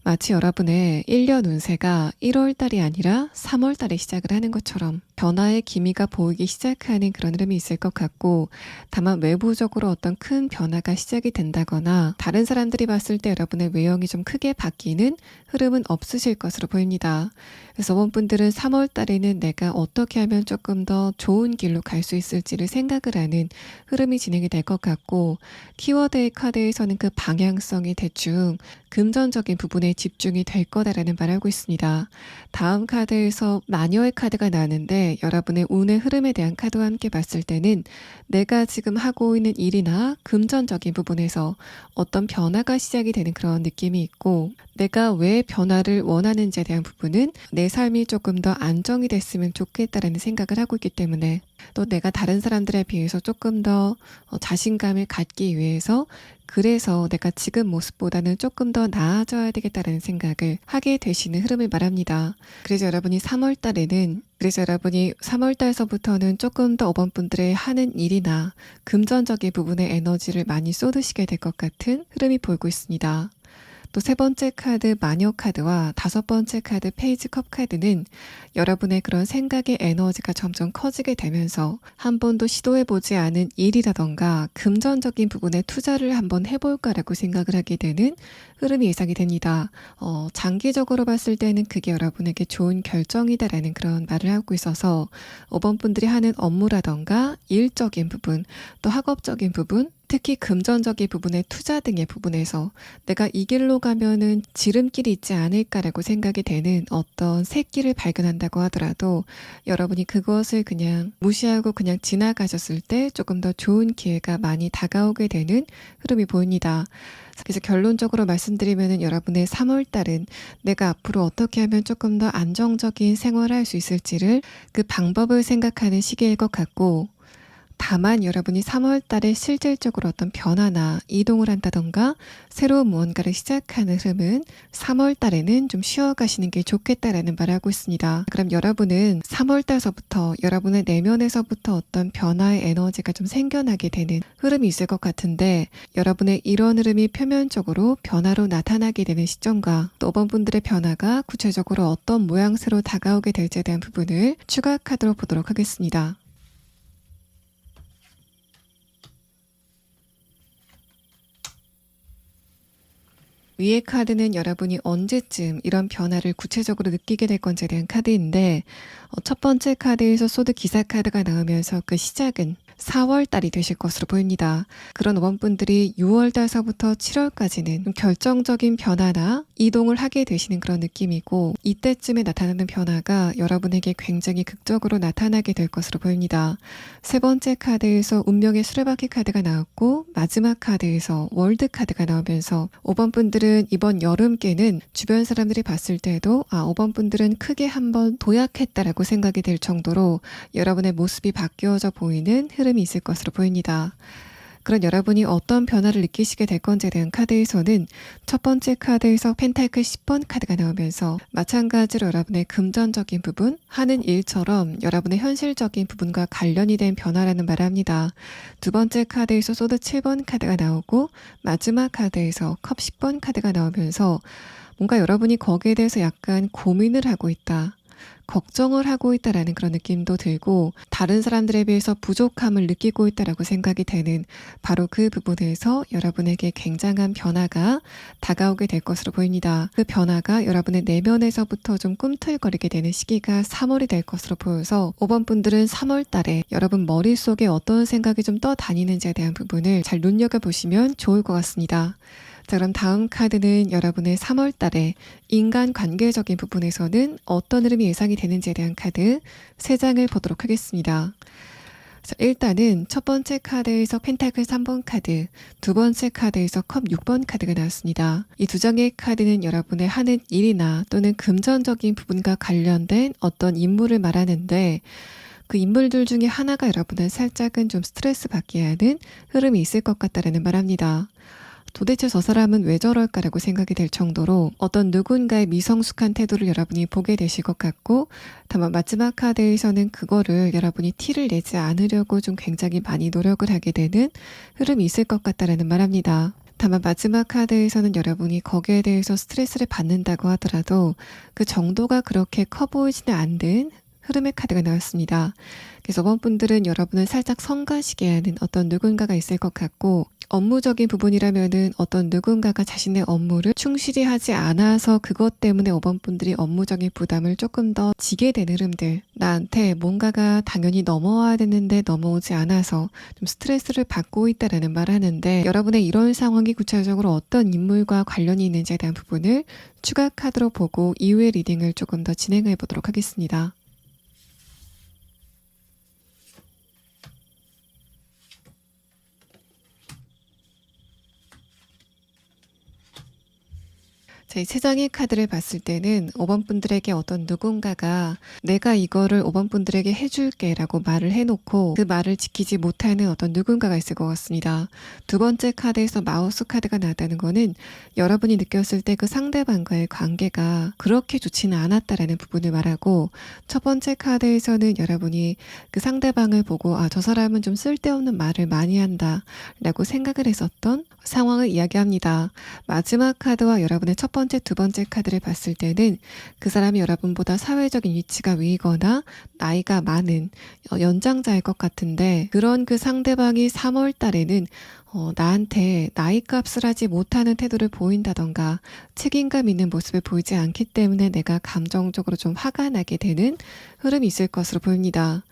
마치 여러분의 1년 운세가 1월 달이 아니라 3월 달에 시작을 하는 것처럼 변화의 기미가 보이기 시작하는 그런 흐름이 있을 것 같고, 다만 외부적으로 어떤 큰 변화가 시작이 된다거나 다른 사람들이 봤을 때 여러분의 외형이 좀 크게 바뀌는 흐름은 없으실 것으로 보입니다. 그래서 5번 분들은 3월 달에는 내가 어떻게 하면 조금 더 좋은 길로 갈 수 있을지를 생각을 하는 흐름이 진행이 될 것 같고, 키워드의 카드에서는 그 방향성이 대충 금전적인 부분에 집중이 될 거다라는 말을 하고 있습니다. 다음 카드에서 마녀의 카드가 나왔는데 여러분의 운의 흐름에 대한 카드와 함께 봤을 때는 내가 지금 하고 있는 일이나 금전적인 부분에서 어떤 변화가 시작이 되는 그런 느낌이 있고, 내가 왜 변화를 원하는지에 대한 부분은 내 삶이 조금 더 안정이 됐으면 좋겠다라는 생각을 하고 있기 때문에, 또 내가 다른 사람들에 비해서 조금 더 자신감을 갖기 위해서 그래서 내가 지금 모습보다는 조금 더 나아져야 되겠다는 생각을 하게 되시는 흐름을 말합니다. 그래서 여러분이 3월 달서부터는 조금 더 5번 분들의 하는 일이나 금전적인 부분의 에너지를 많이 쏟으시게 될 것 같은 흐름이 보이고 있습니다. 또 세 번째 카드 마녀 카드와 다섯 번째 카드 페이지 컵 카드는 여러분의 그런 생각의 에너지가 점점 커지게 되면서 한 번도 시도해보지 않은 일이라던가 금전적인 부분에 투자를 한번 해볼까라고 생각을 하게 되는 흐름이 예상이 됩니다. 장기적으로 봤을 때는 그게 여러분에게 좋은 결정이다라는 그런 말을 하고 있어서 5번 분들이 하는 업무라던가 일적인 부분, 또 학업적인 부분, 특히 금전적인 부분의 투자 등의 부분에서 내가 이 길로 가면은 지름길이 있지 않을까라고 생각이 되는 어떤 새길을 발견한다고 하더라도 여러분이 그것을 그냥 무시하고 그냥 지나가셨을 때 조금 더 좋은 기회가 많이 다가오게 되는 흐름이 보입니다. 그래서 결론적으로 말씀드리면은 여러분의 3월 달은 내가 앞으로 어떻게 하면 조금 더 안정적인 생활을 할 수 있을지를 그 방법을 생각하는 시기일 것 같고, 다만 여러분이 3월 달에 실질적으로 어떤 변화나 이동을 한다던가 새로운 무언가를 시작하는 흐름은 3월 달에는 좀 쉬어가시는 게 좋겠다라는 말을 하고 있습니다. 그럼 여러분은 3월 달서부터 여러분의 내면에서부터 어떤 변화의 에너지가 좀 생겨나게 되는 흐름이 있을 것 같은데, 여러분의 이런 흐름이 표면적으로 변화로 나타나게 되는 시점과 또 5번 분들의 변화가 구체적으로 어떤 모양새로 다가오게 될지에 대한 부분을 추가 카드로 보도록 하겠습니다. 위의 카드는 여러분이 언제쯤 이런 변화를 구체적으로 느끼게 될 건지에 대한 카드인데, 첫 번째 카드에서 소드 기사 카드가 나오면서 그 시작은 4월 달이 되실 것으로 보입니다. 그런 5번 분들이 6월 달서부터 7월까지는 결정적인 변화나 이동을 하게 되시는 그런 느낌이고, 이때쯤에 나타나는 변화가 여러분에게 굉장히 극적으로 나타나게 될 것으로 보입니다. 세 번째 카드에서 운명의 수레바퀴 카드가 나왔고, 마지막 카드에서 월드 카드가 나오면서 5번 분들은 이번 여름께는 주변 사람들이 봤을 때도 5번 분들은 크게 한번 도약했다라고 생각이 될 정도로 여러분의 모습이 바뀌어져 보이는 흐름이 있을 것으로 보입니다. 그런 여러분이 어떤 변화를 느끼시게 될 건지에 대한 카드에서는 첫 번째 카드에서 펜타클 10번 카드가 나오면서 마찬가지로 여러분의 금전적인 부분, 하는 일처럼 여러분의 현실적인 부분과 관련이 된 변화라는 말을 합니다. 두 번째 카드에서 소드 7번 카드가 나오고 마지막 카드에서 컵 10번 카드가 나오면서 뭔가 여러분이 거기에 대해서 약간 고민을 하고 있다, 걱정을 하고 있다라는 그런 느낌도 들고, 다른 사람들에 비해서 부족함을 느끼고 있다라고 생각이 되는 바로 그 부분에서 여러분에게 굉장한 변화가 다가오게 될 것으로 보입니다. 그 변화가 여러분의 내면에서부터 좀 꿈틀거리게 되는 시기가 3월이 될 것으로 보여서 5번 분들은 3월 달에 여러분 머릿속에 어떤 생각이 좀 떠다니는지에 대한 부분을 잘 눈여겨보시면 좋을 것 같습니다. 자, 그럼 다음 카드는 여러분의 3월 달에 인간 관계적인 부분에서는 어떤 흐름이 예상이 되는지에 대한 카드 3장을 보도록 하겠습니다. 자, 일단은 첫 번째 카드에서 펜타클 3번 카드, 두 번째 카드에서 컵 6번 카드가 나왔습니다. 이 두 장의 카드는 여러분의 하는 일이나 또는 금전적인 부분과 관련된 어떤 임무를 말하는데, 그 인물들 중에 하나가 여러분을 살짝은 좀 스트레스 받게 하는 흐름이 있을 것 같다라는 말합니다. 도대체 저 사람은 왜 저럴까라고 생각이 될 정도로 어떤 누군가의 미성숙한 태도를 여러분이 보게 되실 것 같고, 다만 마지막 카드에서는 그거를 여러분이 티를 내지 않으려고 좀 굉장히 많이 노력을 하게 되는 흐름이 있을 것 같다라는 말합니다. 다만 마지막 카드에서는 여러분이 거기에 대해서 스트레스를 받는다고 하더라도 그 정도가 그렇게 커 보이지는 않는 흐름의 카드가 나왔습니다. 그래서 5번 분들은 여러분을 살짝 성가시게 하는 어떤 누군가가 있을 것 같고, 업무적인 부분이라면은 어떤 누군가가 자신의 업무를 충실히 하지 않아서 그것 때문에 5번 분들이 업무적인 부담을 조금 더 지게 되는 흐름들, 나한테 뭔가가 당연히 넘어와야 되는데 넘어오지 않아서 좀 스트레스를 받고 있다라는 말을 하는데, 여러분의 이런 상황이 구체적으로 어떤 인물과 관련이 있는지에 대한 부분을 추가 카드로 보고 이후의 리딩을 조금 더 진행해 보도록 하겠습니다. 자, 이 세 장의 카드를 봤을 때는 5번 분들에게 어떤 누군가가 내가 이거를 5번 분들에게 해줄게 라고 말을 해놓고 그 말을 지키지 못하는 어떤 누군가가 있을 것 같습니다. 두 번째 카드에서 마우스 카드가 나왔다는 거는 여러분이 느꼈을 때 그 상대방과의 관계가 그렇게 좋지는 않았다라는 부분을 말하고, 첫 번째 카드에서는 여러분이 그 상대방을 보고 저 사람은 좀 쓸데없는 말을 많이 한다 라고 생각을 했었던 상황을 이야기합니다. 마지막 카드와 여러분의 첫 번째, 두 번째 카드를 봤을 때는 그 사람이 여러분보다 사회적인 위치가 위거나 나이가 많은 연장자일 것 같은데, 그런 그 상대방이 3월 달에는 나한테 나이값을 하지 못하는 태도를 보인다던가 책임감 있는 모습을 보이지 않기 때문에 내가 감정적으로 좀 화가 나게 되는 흐름이 있을 것으로 보입니다.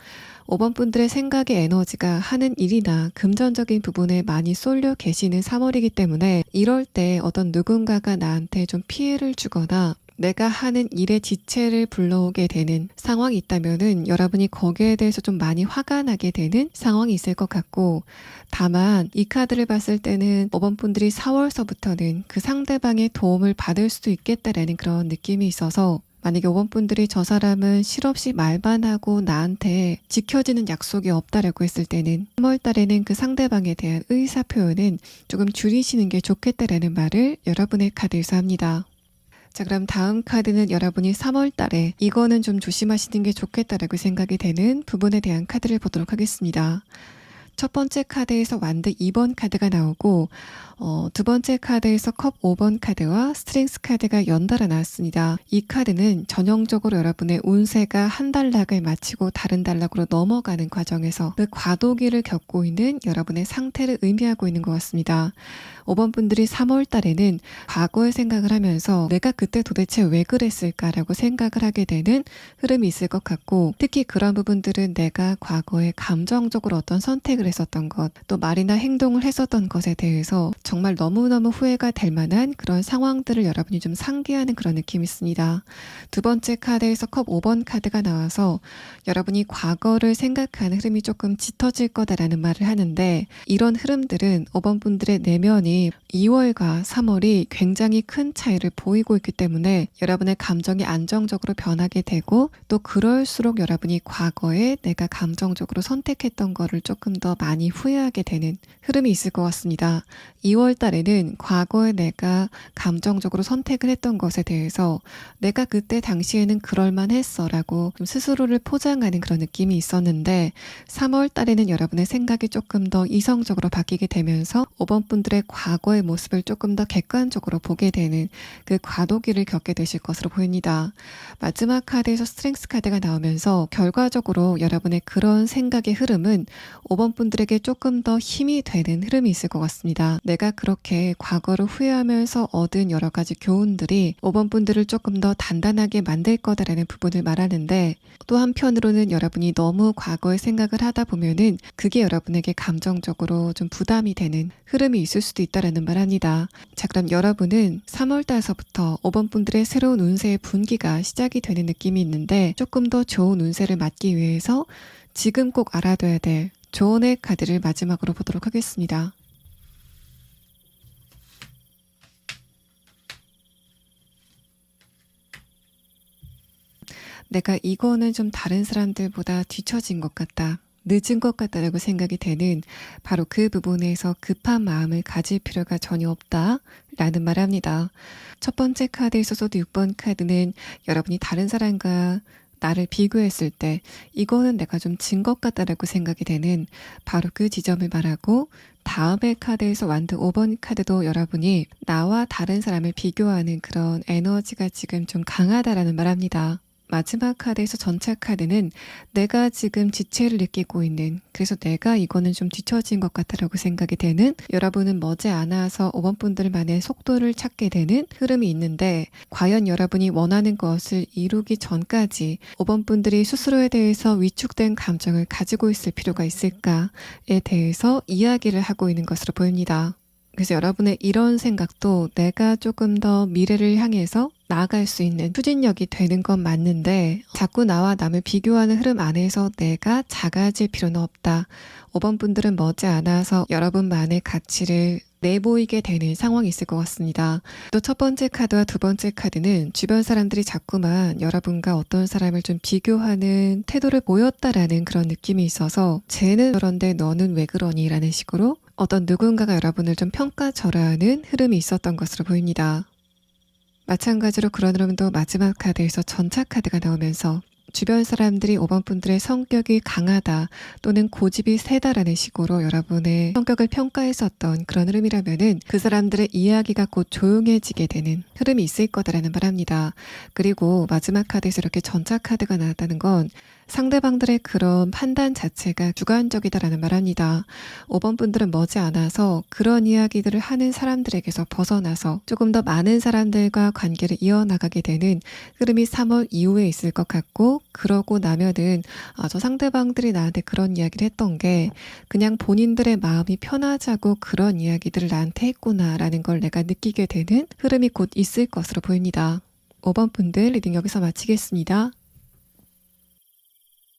5번 분들의 생각의 에너지가 하는 일이나 금전적인 부분에 많이 쏠려 계시는 3월이기 때문에 이럴 때 어떤 누군가가 나한테 좀 피해를 주거나 내가 하는 일의 지체를 불러오게 되는 상황이 있다면은 여러분이 거기에 대해서 좀 많이 화가 나게 되는 상황이 있을 것 같고, 다만 이 카드를 봤을 때는 5번 분들이 4월서부터는 그 상대방의 도움을 받을 수도 있겠다라는 그런 느낌이 있어서, 만약에 5번 분들이 저 사람은 실없이 말만 하고 나한테 지켜지는 약속이 없다라고 했을 때는 3월 달에는 그 상대방에 대한 의사 표현은 조금 줄이시는 게 좋겠다라는 말을 여러분의 카드에서 합니다. 자, 그럼 다음 카드는 여러분이 3월 달에 이거는 좀 조심하시는 게 좋겠다라고 생각이 되는 부분에 대한 카드를 보도록 하겠습니다. 첫 번째 카드에서 완드 2번 카드가 나오고, 두 번째 카드에서 컵 5번 카드와 스트렝스 카드가 연달아 나왔습니다. 이 카드는 전형적으로 여러분의 운세가 한 단락을 마치고 다른 단락으로 넘어가는 과정에서 그 과도기를 겪고 있는 여러분의 상태를 의미하고 있는 것 같습니다. 5번 분들이 3월 달에는 과거의 생각을 하면서 내가 그때 도대체 왜 그랬을까라고 생각을 하게 되는 흐름이 있을 것 같고, 특히 그런 부분들은 내가 과거에 감정적으로 어떤 선택을 했었던 것, 또 말이나 행동을 했었던 것에 대해서 정말 너무너무 후회가 될 만한 그런 상황들을 여러분이 좀 상기하는 그런 느낌이 있습니다. 두 번째 카드에서 컵 5번 카드가 나와서 여러분이 과거를 생각하는 흐름이 조금 짙어질 거다라는 말을 하는데, 이런 흐름들은 5번 분들의 내면이 2월과 3월이 굉장히 큰 차이를 보이고 있기 때문에 여러분의 감정이 안정적으로 변하게 되고, 또 그럴수록 여러분이 과거에 내가 감정적으로 선택했던 거를 조금 더 많이 후회하게 되는 흐름이 있을 것 같습니다. 2월 달에는 과거에 내가 감정적으로 선택을 했던 것에 대해서 내가 그때 당시에는 그럴만 했어 라고 좀 스스로를 포장하는 그런 느낌이 있었는데, 3월 달에는 여러분의 생각이 조금 더 이성적으로 바뀌게 되면서 5번 분들의 과거의 모습을 조금 더 객관적으로 보게 되는 그 과도기를 겪게 되실 것으로 보입니다. 마지막 카드에서 스트렝스 카드가 나오면서 결과적으로 여러분의 그런 생각의 흐름은 5번 분들에게 조금 더 힘이 되는 흐름이 있을 것 같습니다. 내가 그렇게 과거를 후회하면서 얻은 여러 가지 교훈들이 5번 분들을 조금 더 단단하게 만들 거다라는 부분을 말하는데, 또 한편으로는 여러분이 너무 과거의 생각을 하다 보면은 그게 여러분에게 감정적으로 좀 부담이 되는 흐름이 있을 수도 있다라는 말합니다. 자, 그럼 여러분은 3월 달서부터 5번 분들의 새로운 운세의 분기가 시작이 되는 느낌이 있는데, 조금 더 좋은 운세를 맞기 위해서 지금 꼭 알아둬야 될 조언의 카드를 마지막으로 보도록 하겠습니다. 내가 이거는 좀 다른 사람들보다 뒤처진 것 같다, 늦은 것 같다라고 생각이 되는 바로 그 부분에서 급한 마음을 가질 필요가 전혀 없다 라는 말을 합니다. 첫 번째 카드에 있어서도 6번 카드는 여러분이 다른 사람과 나를 비교했을 때 이거는 내가 좀 진 것 같다라고 생각이 되는 바로 그 지점을 말하고, 다음의 카드에서 완드 5번 카드도 여러분이 나와 다른 사람을 비교하는 그런 에너지가 지금 좀 강하다라는 말합니다. 마지막 카드에서 전체 카드는 내가 지금 지체를 느끼고 있는, 그래서 내가 이거는 좀 뒤처진 것 같다라고 생각이 되는, 여러분은 머지않아서 5번 분들만의 속도를 찾게 되는 흐름이 있는데, 과연 여러분이 원하는 것을 이루기 전까지 5번 분들이 스스로에 대해서 위축된 감정을 가지고 있을 필요가 있을까에 대해서 이야기를 하고 있는 것으로 보입니다. 그래서 여러분의 이런 생각도 내가 조금 더 미래를 향해서 나아갈 수 있는 추진력이 되는 건 맞는데, 자꾸 나와 남을 비교하는 흐름 안에서 내가 작아질 필요는 없다. 5번 분들은 머지않아서 여러분만의 가치를 내보이게 되는 상황이 있을 것 같습니다. 또 첫 번째 카드와 두 번째 카드는 주변 사람들이 자꾸만 여러분과 어떤 사람을 좀 비교하는 태도를 보였다라는 그런 느낌이 있어서 쟤는 저런데 너는 왜 그러니? 라는 식으로 어떤 누군가가 여러분을 좀 평가절하하는 흐름이 있었던 것으로 보입니다. 마찬가지로 그런 흐름도 마지막 카드에서 전차 카드가 나오면서 주변 사람들이 5번 분들의 성격이 강하다 또는 고집이 세다라는 식으로 여러분의 성격을 평가했었던 그런 흐름이라면은 그 사람들의 이야기가 곧 조용해지게 되는 흐름이 있을 거다라는 말합니다. 그리고 마지막 카드에서 이렇게 전차 카드가 나왔다는 건 상대방들의 그런 판단 자체가 주관적이다라는 말합니다. 5번 분들은 머지않아서 그런 이야기들을 하는 사람들에게서 벗어나서 조금 더 많은 사람들과 관계를 이어나가게 되는 흐름이 3월 이후에 있을 것 같고, 그러고 나면은 저 상대방들이 나한테 그런 이야기를 했던 게 그냥 본인들의 마음이 편하자고 그런 이야기들을 나한테 했구나라는 걸 내가 느끼게 되는 흐름이 곧 있을 것으로 보입니다. 5번 분들 리딩 여기서 마치겠습니다.